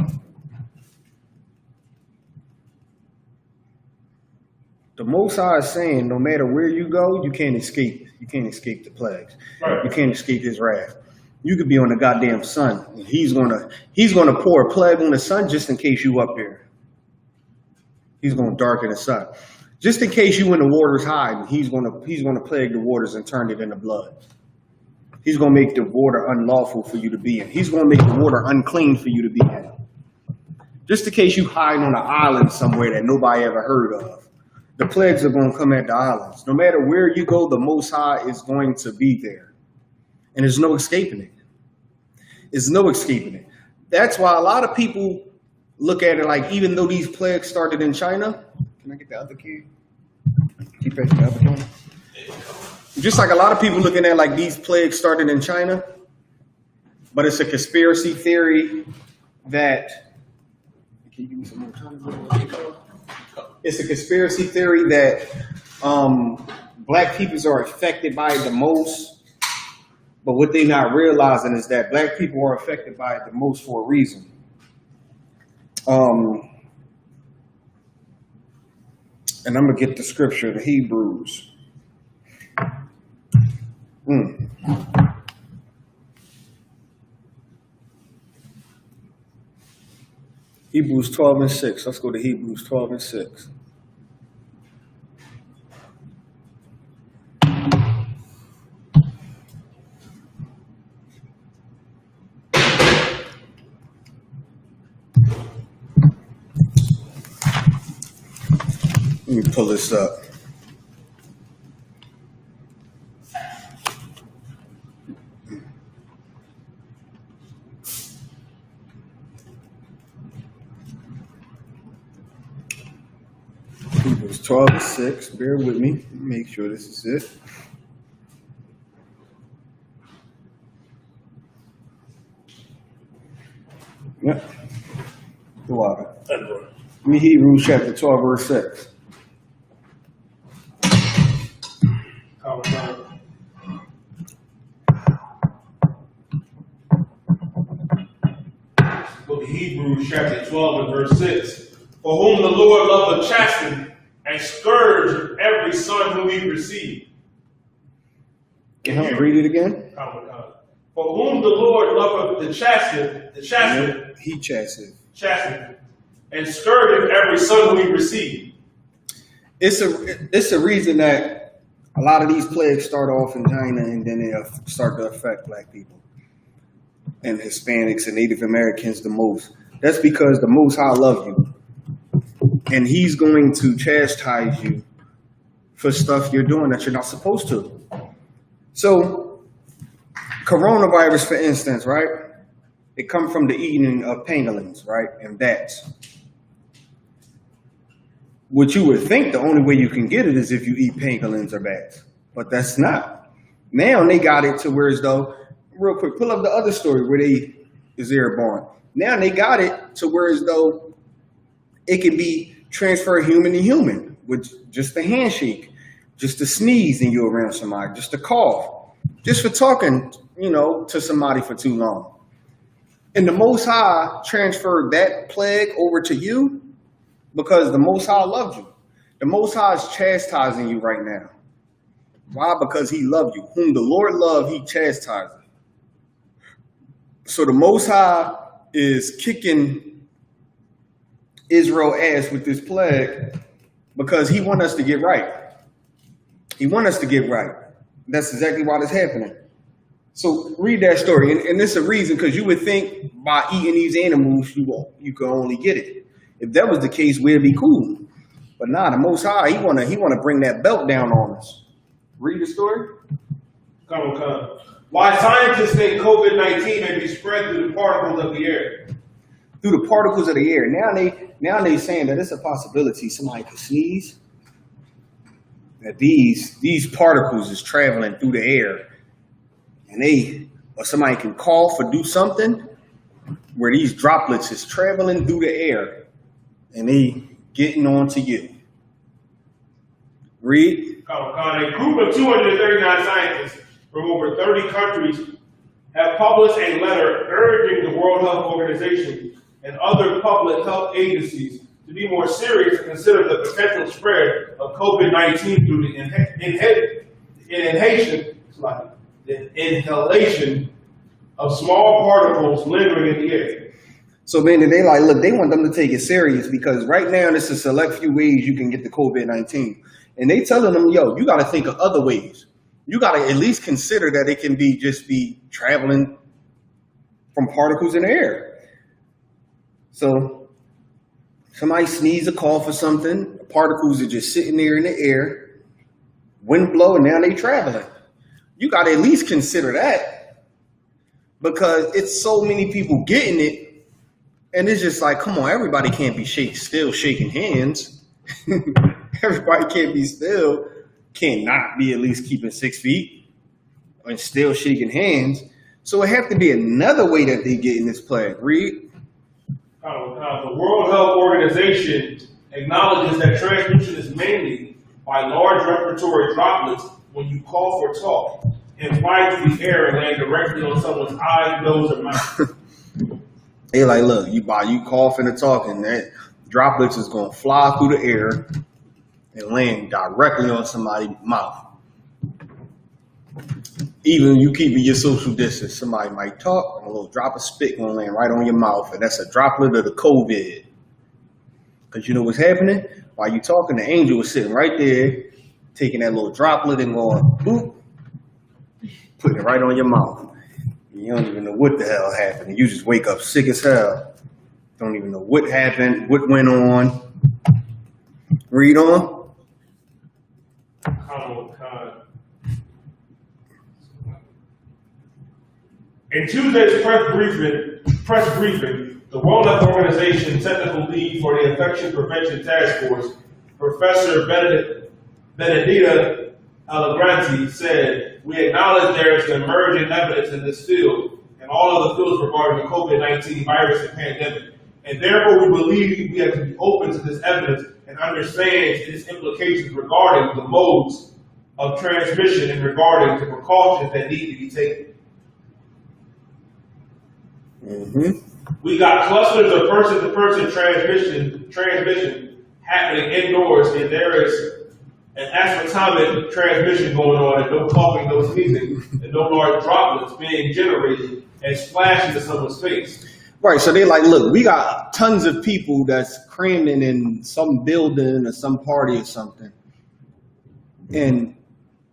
The Most High is saying, no matter where you go, you can't escape. You can't escape the plagues. Right. You can't escape his wrath. You could be on the goddamn sun. And he's gonna pour a plague on the sun just in case you up here. He's gonna darken the sun. Just in case you in the waters hiding, he's gonna plague the waters and turn it into blood. He's gonna make the water unlawful for you to be in. He's gonna make the water unclean for you to be in. Just in case you hide on an island somewhere that nobody ever heard of. The plagues are gonna come at the islands. No matter where you go, the Most High is going to be there. And there's no escaping it. There's no escaping it. That's why a lot of people look at it like, even though these plagues started in China, Can I get the other key? Keep pressing the other one. Just like a lot of people looking at like these plagues started in China, but it's a conspiracy theory that. Can you give me some more time? It's a conspiracy theory that black peoples are affected by it the most, but what they're not realizing is that black people are affected by it the most for a reason. And I'm gonna get the scripture, the Hebrews. Hebrews 12 and 6. Let's go to Hebrews 12 and 6. Let me pull this up. Hebrews 12 and 6. Bear with me. Make sure this is it. Yep. The water. Give me Hebrews chapter 12, verse 6. Go to Hebrews chapter 12 and verse 6. For whom the Lord loveth chasten and scourge every son whom he received. Can you read it again? For whom the Lord loveth the chasten, he chastened. And scourgeth every son whom he received. It's a reason that a lot of these plagues start off in China and then they start to affect black people and Hispanics and Native Americans the most. That's because the Most High loves you. And he's going to chastise you for stuff you're doing that you're not supposed to. So, coronavirus, for instance, right? It comes from the eating of pangolins, right? And bats. What you would think the only way you can get it is if you eat pangolins or bats. But that's not. Now they got it to where as though, real quick, pull up the other story where they is airborne. Now they got it to where as though it can be transferred human to human with just a handshake, just a sneeze and you're around somebody, just a cough, just for talking, to somebody for too long. And the Most High transferred that plague over to you because the Most High loved you. The Most High is chastising you right now. Why? Because he loved you. Whom the Lord loved, he chastised. So the Most High is kicking Israel ass with this plague because he wants us to get right. He wants us to get right. That's exactly why this happening. So read that story. And it's a reason because you would think by eating these animals, you can only get it. If that was the case, we'd be cool. But nah, the Most High, he wanna bring that belt down on us. Read the story. Come. Why scientists think COVID-19 may be spread through the particles of the air. Through the particles of the air. Now they saying that it's a possibility somebody could sneeze. That these particles is traveling through the air. And or somebody can cough or do something where these droplets is traveling through the air and they getting onto you. Read. A group of 239 scientists from over 30 countries have published a letter urging the World Health Organization and other public health agencies to be more serious and consider the potential spread of COVID-19 through the inhalation of small particles lingering in the air. So man, they want them to take it serious because right now there's a select few ways you can get the COVID-19. And they telling them, yo, you got to think of other ways. You got to at least consider that it can be traveling from particles in the air. So somebody sneeze a cough or something, the particles are just sitting there in the air, wind blow, and now they traveling. You got to at least consider that because it's so many people getting it. And it's just like, come on, everybody can't be still shaking hands. Everybody can't be still, cannot be at least keeping 6 feet and still shaking hands. So it have to be another way that they get in this plague. Read. The World Health Organization acknowledges that transmission is mainly by large respiratory droplets when you cough or talk and fly through the air and land directly on someone's eyes, nose, or mouth. They like, look, you coughing or talking, that droplets is gonna fly through the air and land directly on somebody's mouth. Even you keeping your social distance, somebody might talk, and a little drop of spit gonna land right on your mouth, and that's a droplet of the COVID. Because you know what's happening? While you talking, the angel was sitting right there, taking that little droplet and going, boop, putting it right on your mouth. You don't even know what the hell happened. You just wake up sick as hell. Don't even know what happened, what went on. Read on. In Tuesday's press briefing, the World Health Organization technical lead for the Infection Prevention Task Force, Professor Benedetta Allegranti, said, "We acknowledge there is emerging evidence in this field and all other fields regarding the COVID-19 virus and pandemic, and therefore we believe we have to be open to this evidence and understand its implications regarding the modes of transmission and regarding the precautions that need to be taken." We got clusters of person-to-person transmission happening indoors, and there is an asymptomatic transmission going on, and no coughing, no sneezing, and no large droplets being generated and splashed into someone's face. Right, so they like, look, we got tons of people that's cramming in some building or some party or something, and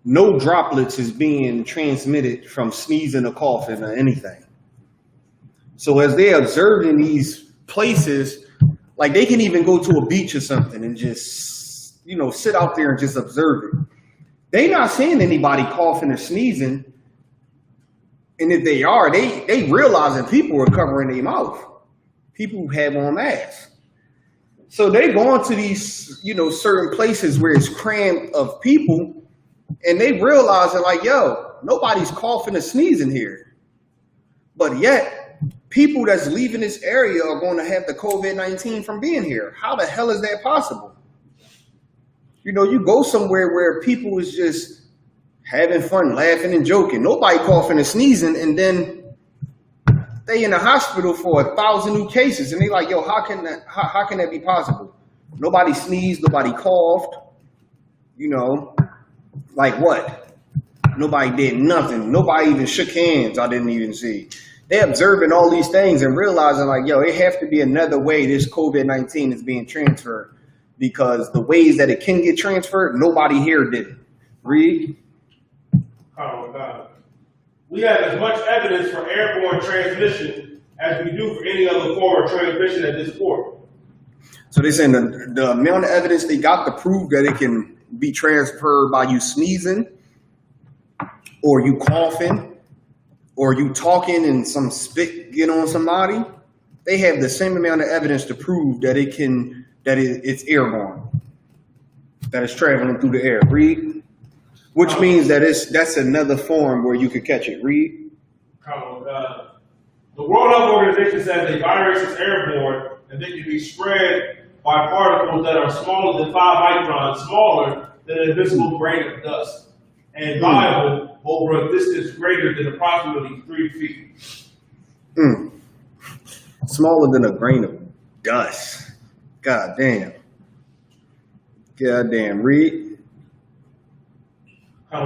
no droplets is being transmitted from sneezing or coughing or anything. So as they're observing these places, like they can even go to a beach or something and just, sit out there and just observe it. They not seeing anybody coughing or sneezing. And if they are, they realizing people are covering their mouth. People who have on masks. So they going to these, certain places where it's crammed of people, and they realizing like, yo, nobody's coughing or sneezing here. But yet, people that's leaving this area are going to have the COVID-19 from being here. How the hell is that possible? You go somewhere where people is just having fun, laughing and joking. Nobody coughing and sneezing, and then they in the hospital for 1,000 new cases. And they like, yo, how can that be possible? Nobody sneezed, nobody coughed. Like what? Nobody did nothing. Nobody even shook hands. I didn't even see. They're observing all these things and realizing like, yo, it have to be another way this COVID-19 is being transferred, because the ways that it can get transferred, nobody here did it. Read. Oh, God. We have as much evidence for airborne transmission as we do for any other form of transmission at this point. So they're saying the amount of evidence they got to prove that it can be transferred by you sneezing or you coughing, or you talking and some spit get on somebody, they have the same amount of evidence to prove that it's airborne, that it's traveling through the air. Read. Which means that that's another form where you could catch it. Read. The World Health Organization says a virus is airborne and they can be spread by particles that are smaller than 5 microns, smaller than an invisible grain of dust, and viable over a distance greater than approximately 3 feet. Smaller than a grain of dust. God damn. Read. In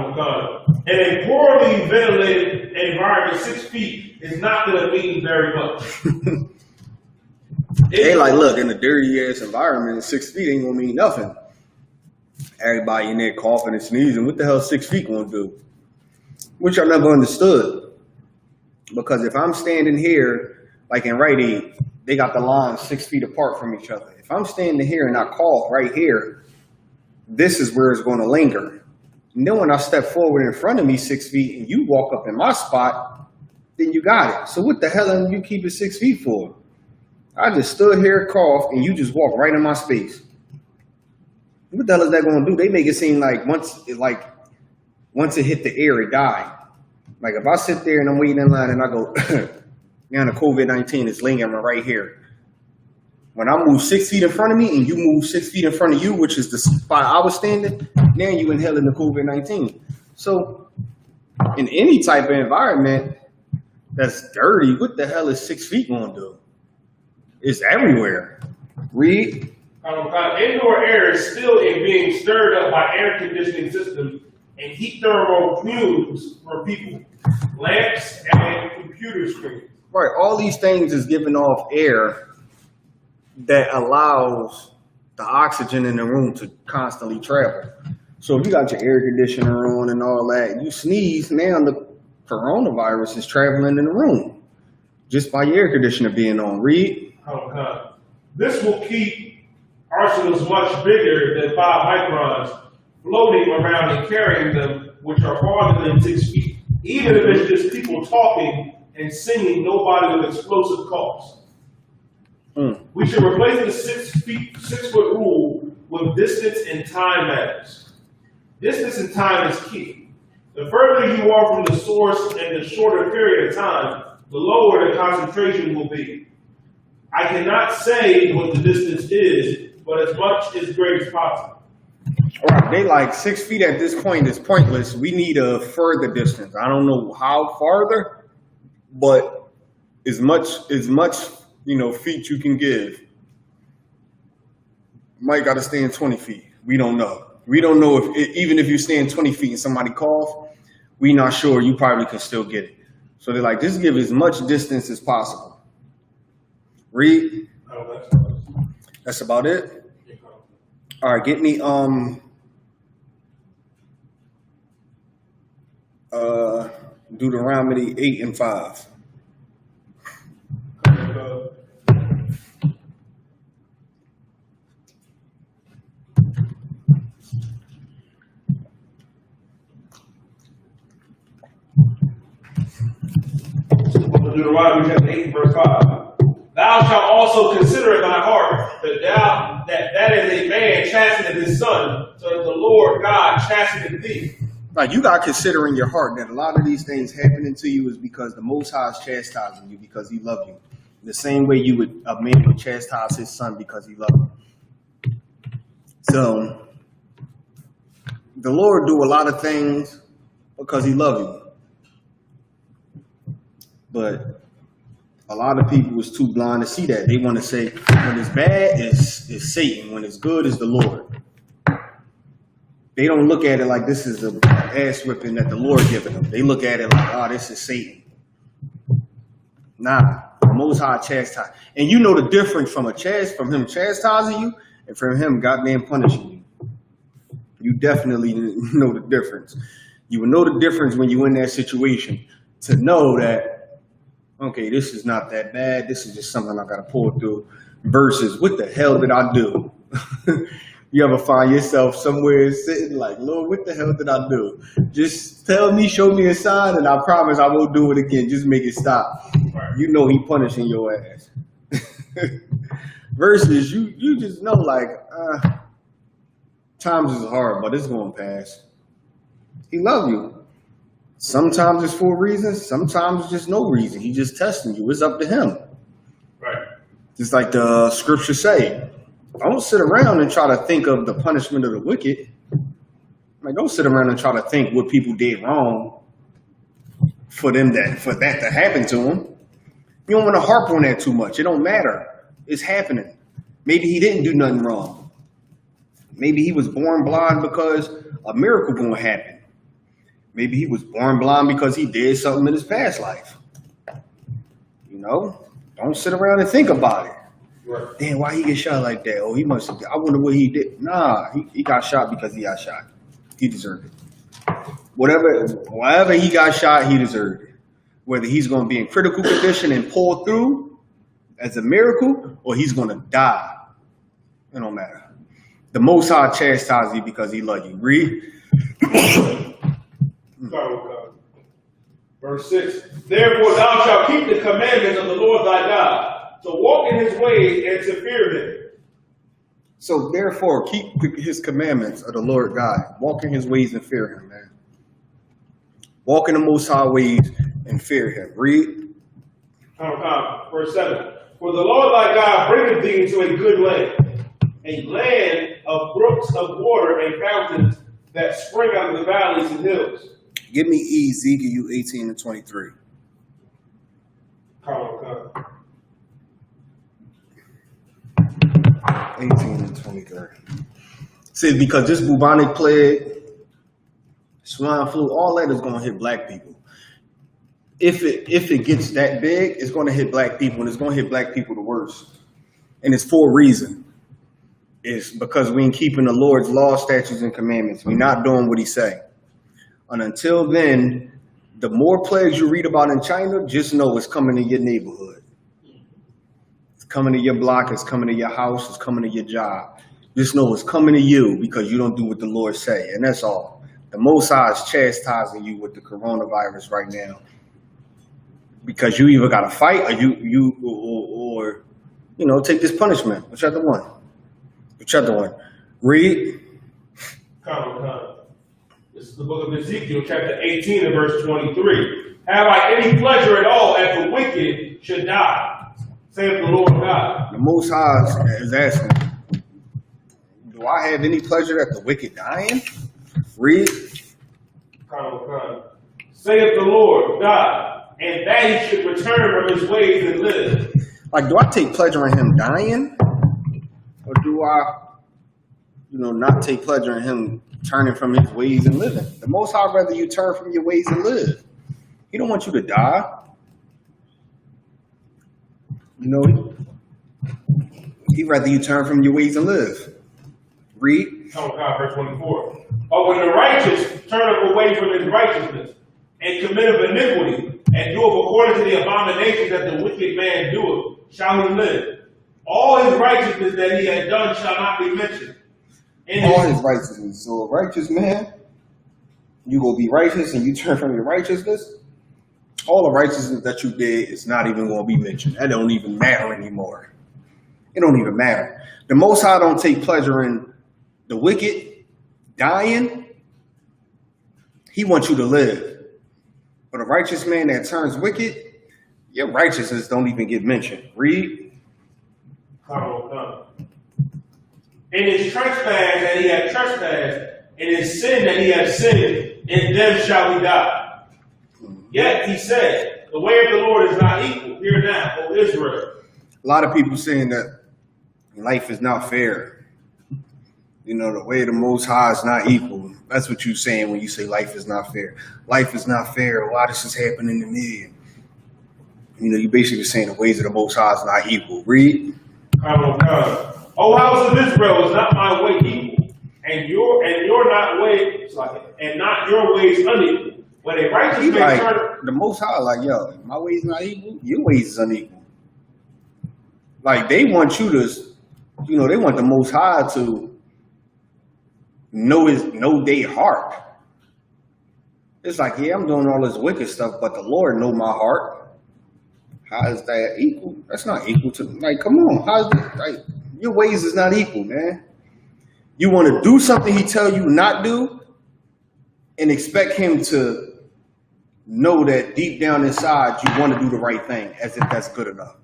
a poorly ventilated environment, 6 feet is not going to mean very much. They like, look, in a dirty ass environment, 6 feet ain't gonna mean nothing. Everybody in there coughing and sneezing. What the hell 6 feet gonna do? Which I never understood. Because if I'm standing here, like in Rite Aid, they got the lines 6 feet apart from each other. If I'm standing here and I cough right here, this is where it's going to linger. And then when I step forward in front of me 6 feet and you walk up in my spot, then you got it. So what the hell are you keeping 6 feet for? I just stood here, coughed, and you just walked right in my space. What the hell is that going to do? They make it seem like once it hit the air, it died. Like if I sit there and I'm waiting in line and I go, now the COVID-19 is lingering right here. When I move 6 feet in front of me and you move 6 feet in front of you, which is the spot I was standing, now you inhaling the COVID-19. So in any type of environment that's dirty, what the hell is 6 feet going to do? It's everywhere. Read. Indoor air is still being stirred up by air conditioning systems and heat thermal fumes for people, lamps, and computer screens. Right, all these things is giving off air that allows the oxygen in the room to constantly travel. So if you got your air conditioner on and all that, you sneeze, now the coronavirus is traveling in the room just by your air conditioner being on. Read. This will keep arsenals much bigger than 5 microns floating around and carrying them, which are farther than 6 feet. Even if it's just people talking and singing, nobody with explosive coughs. We should replace the 6 foot rule with distance and time matters. Distance and time is key. The further you are from the source and the shorter period of time, the lower the concentration will be. I cannot say what the distance is, but as much as great as possible. All right, they like 6 feet at this point is pointless. We need a further distance. I don't know how farther, but as much feet you can give. Might got to stand 20 feet. We don't know. We don't know even if you stand 20 feet and somebody cough, we not sure. You probably can still get it. So they're like, just give as much distance as possible. Read. That's about it. All right, get me Deuteronomy 8 and 5. Deuteronomy chapter 8 verse 5. Thou shalt also consider in thy heart that is a man chasteneth his son, so that the Lord God chasteneth thee. Like you got to consider in your heart that a lot of these things happening to you is because the Most High is chastising you because He loves you. The same way a man would chastise his son because he loved him. So the Lord do a lot of things because He loves you. But a lot of people is too blind to see that. They want to say when it's bad, it's Satan. When it's good, it's the Lord. They don't look at it like this is an ass whipping that the Lord giving them. They look at it like, oh, this is Satan. Nah, the Most High chastise. And you know the difference from Him chastising you and from Him goddamn punishing you. You definitely know the difference. You will know the difference when you're in that situation to know that, okay, this is not that bad. This is just something I got to pull through versus what the hell did I do? You ever find yourself somewhere sitting like, Lord, what the hell did I do? Just tell me, show me a sign, and I promise I won't do it again. Just make it stop. You know He punishing your ass. Versus you just know like, times is hard, but it's going to pass. He loves you. Sometimes it's for a reason. Sometimes it's just no reason. He just testing you. It's up to Him. Right. Just like the scriptures say. Don't sit around and try to think of the punishment of the wicked. Like, don't sit around and try to think what people did wrong for that to happen to them. You don't want to harp on that too much. It don't matter. It's happening. Maybe he didn't do nothing wrong. Maybe he was born blind because a miracle gonna happen. Maybe he was born blind because he did something in his past life. You know, don't sit around and think about it. Right. Damn, why he get shot like that? Oh, he must have, I wonder what he did. Nah, he got shot because he got shot. He deserved it. Whatever he got shot, he deserved it. Whether he's going to be in critical condition and pull through as a miracle, or he's going to die. It don't matter. The Most High chastises you because He loves you. Read. Verse 6. Therefore thou shalt keep the commandments of the Lord thy God, to walk in His ways and to fear Him. So therefore, keep his commandments of the Lord God. Walk in his ways and fear him, man. Walk in the Most High ways and fear him. Read. Verse 7. For the Lord thy God bringeth thee into a good land, a land of brooks of water and fountains that spring out of the valleys and hills. Give me Ezekiel 18 and 23. 18 and 23. It says, because this bubonic plague, swine flu, all that is going to hit black people. If it gets that big, it's going to hit black people, and it's going to hit black people the worst. And it's for a reason. It's because we ain't keeping the Lord's law, statutes, and commandments. We're not doing what he say. And until then, the more plagues you read about in China, just know it's coming to your neighborhood. It's coming to your block. It's coming to your house. It's coming to your job. Just know it's coming to you because you don't do what the Lord say. And that's all. The Most High is chastising you with the coronavirus right now. Because you either got to fight or you take this punishment. Whichever one. Read. This is the book of Ezekiel, chapter 18 and verse 23. Have I any pleasure at all if the wicked should die? Saith the Lord God. The Most High is asking, do I have any pleasure that the wicked dying? Read. Saith the Lord God. And that he should return from his ways and live. Like, do I take pleasure in him dying? Or do I, not take pleasure in him turning from his ways and living? The Most High rather you turn from your ways and live. He don't want you to die. He'd rather you turn from your ways and live. Read. Verse 24. But when the righteous turneth away from his righteousness and committeth iniquity, and doeth according to the abominations that the wicked man doeth, shall he live. All his righteousness that he had done shall not be mentioned. All his righteousness. So a righteous man, you will be righteous and you turn from your righteousness. All the righteousness that you did is not even going to be mentioned. That don't even matter anymore. It don't even matter. The Most High don't take pleasure in the wicked dying. He wants you to live. But a righteous man that turns wicked, your righteousness don't even get mentioned. Read. In his trespass that he had trespassed, in his sin that he had sinned, in them shall he die. Yet he said, the way of the Lord is not equal. Hear now, O Israel. A lot of people saying that life is not fair. The way of the Most High is not equal. That's what you're saying when you say life is not fair. Life is not fair. Why this is happening to me? You basically saying the ways of the Most High is not equal. Read. O house of Israel is not my way equal, and your not way and not your ways unequal. When a righteous man turn, the Most High, my ways not equal. Your ways is unequal. Like they want you to, they want the Most High to know their heart. It's like, yeah, I'm doing all this wicked stuff, but the Lord know my heart. How is that equal? That's not equal to, come on. How's that, your ways is not equal, man. You want to do something he tell you not do and expect him to know that deep down inside you want to do the right thing as if that's good enough.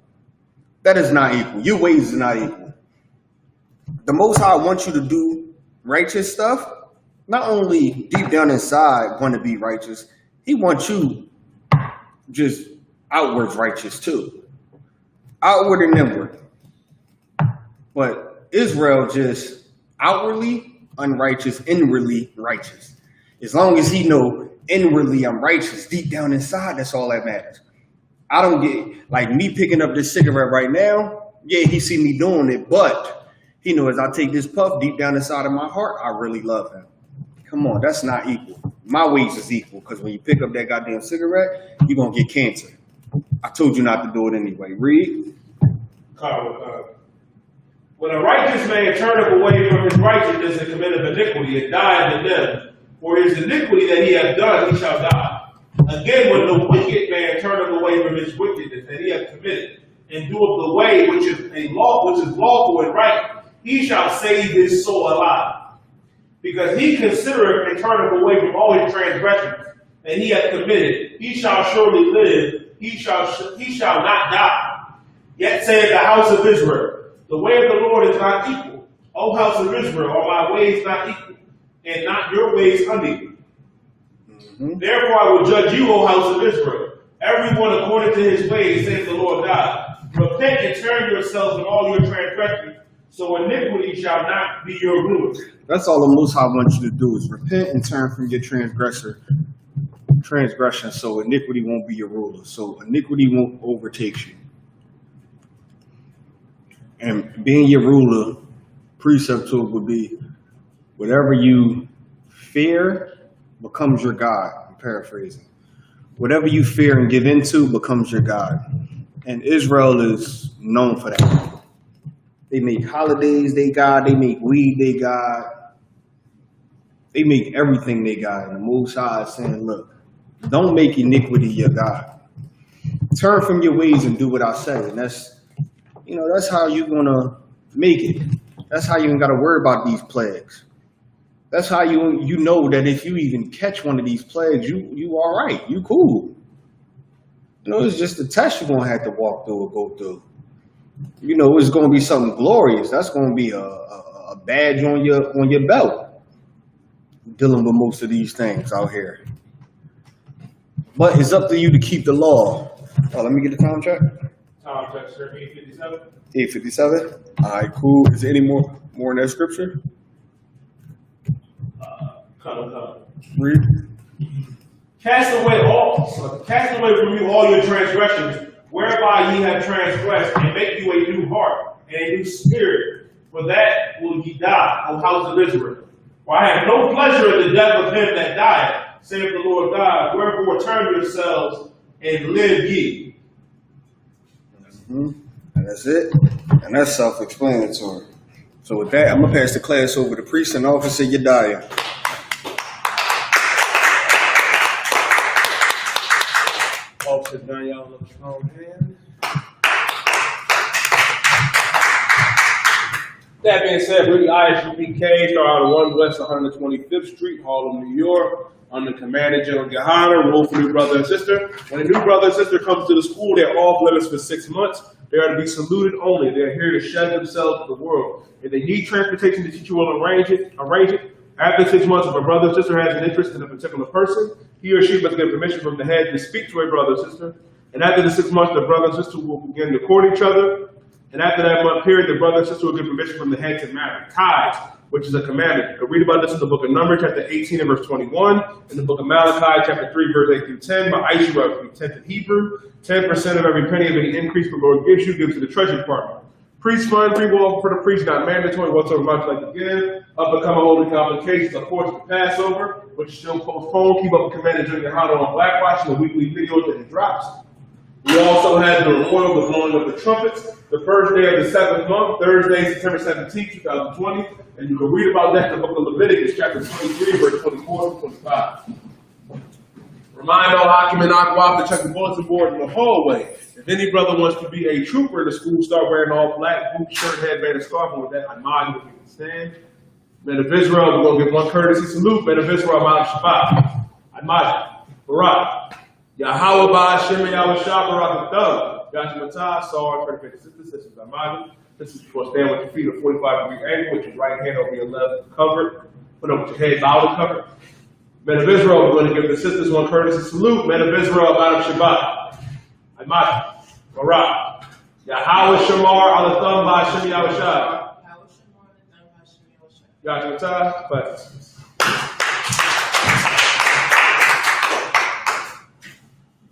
That is not equal. Your ways is not equal. The Most High wants you to do righteous stuff. Not only deep down inside want to be righteous, he wants you just outward righteous too. Outward and inward. But Israel just outwardly unrighteous, inwardly righteous. As long as he know inwardly I'm righteous, deep down inside, that's all that matters. I don't get, me picking up this cigarette right now, yeah, he see me doing it, but he knows as I take this puff deep down inside of my heart, I really love him. Come on, that's not equal. My ways is equal, because when you pick up that goddamn cigarette, you're going to get cancer. I told you not to do it anyway. Read. When a righteous man turneth away from his righteousness and committeth iniquity, and dieth in them, for his iniquity that he hath done, he shall die. Again, when the wicked man turneth away from his wickedness that he hath committed, and doeth the way which is lawful and right, he shall save his soul alive. Because he considereth and turneth away from all his transgressions, and he hath committed, he shall surely live, he shall not die. Yet saith the house of Israel, the way of the Lord is not equal. O house of Israel, are my ways not equal, and not your ways unequal? Therefore I will judge you, O house of Israel, everyone according to his ways, saith the Lord God. Repent and turn yourselves from all your transgressions, so iniquity shall not be your ruler. That's all the Most High wants you to do is repent and turn from your transgression, so iniquity won't be your ruler. So iniquity won't overtake you. And being your ruler, precept to it would be whatever you fear becomes your God. I'm paraphrasing. Whatever you fear and give into becomes your God. And Israel is known for that. They make holidays they God. They make weed they God. They make everything they God. And the Most High is saying, look, don't make iniquity your God. Turn from your ways and do what I say. And that's how you're going to make it. That's how you ain't got to worry about these plagues. That's how you know that if you even catch one of these plagues, you all right. You cool. It's just a test you're going to have to walk through or go through. It's going to be something glorious. That's going to be a badge on your belt. Dealing with most of these things out here. But it's up to you to keep the law. Oh, let me get the time check. Time check, sir. 8:57. 8:57. All right, cool. Is there any more in that scripture? Come. Read. Cast away from you all your transgressions, whereby ye have transgressed, and make you a new heart and a new spirit. For that will ye die, O house of Israel. For I have no pleasure in the death of him that died, saith the Lord God. Wherefore turn yourselves and live ye. And that's it. And that's self-explanatory. So with that, I'm going to pass the class over to Priest and Officer Yediah. Officer Daniel, look strong hand. That being said, we ISUPK start out on 1 West 125th Street, Harlem, New York, under Commander General Gahana, rule for new brother and sister. When a new brother and sister comes to the school, they're off limits for 6 months. They are to be saluted only. They're here to shed themselves to the world. If they need transportation, the teacher will arrange it. After 6 months, if a brother or sister has an interest in a particular person, he or she must get permission from the head to speak to a brother or sister. And after the 6 months, the brother and sister will begin to court each other. And after that month period, the brother and sister will get permission from the head to marry. Tithes, which is a commandment. You can read about this in the book of Numbers, chapter 18 and verse 21. In the book of Malachi, chapter 3, verse 8 through 10. By Aishua, 10th in Hebrew. 10% of every penny of any increase the Lord gives you, gives to the treasury department. Priest fund, free will for the priest, not mandatory, whatsoever much like to give. Become a holy convocations, of course, the Passover, which is still postponed. Keep up with Commander Junior Hado on Blackwashing, the weekly videos that he drops. We also had the royal, the blowing of the trumpets, the first day of the 7th month, Thursday, September 17, 2020. And you can read about that in the book of Leviticus, chapter 23, verse 24 to 25. Remind all Hakim and Akwaf to check the bulletin board in the hallway. If any brother wants to be a trooper in the school, start wearing all black, boot, shirt, headband, and scarf. And with that, I mind if you can stand. Men of Israel, we're going to give one courtesy salute. Men of Israel, Ma'al Shabbat. Imagine. Barak. Yahweh Ba'Hashem Yahweh Shabbat Barak. Yashmatah, Sar, perfect sisters, Imagine. This is for stand with your feet at 45-degree angle, with your right hand over your left covered. Put up with your head bowed covered. Men of Israel, we're going to give the sisters one courtesy salute. Men of Israel, Ma'al Shabbat. Imagine. Barak. Yahweh Shamar, Alatham Ba'Hashem Yahweh Shabbat. Yashmatah,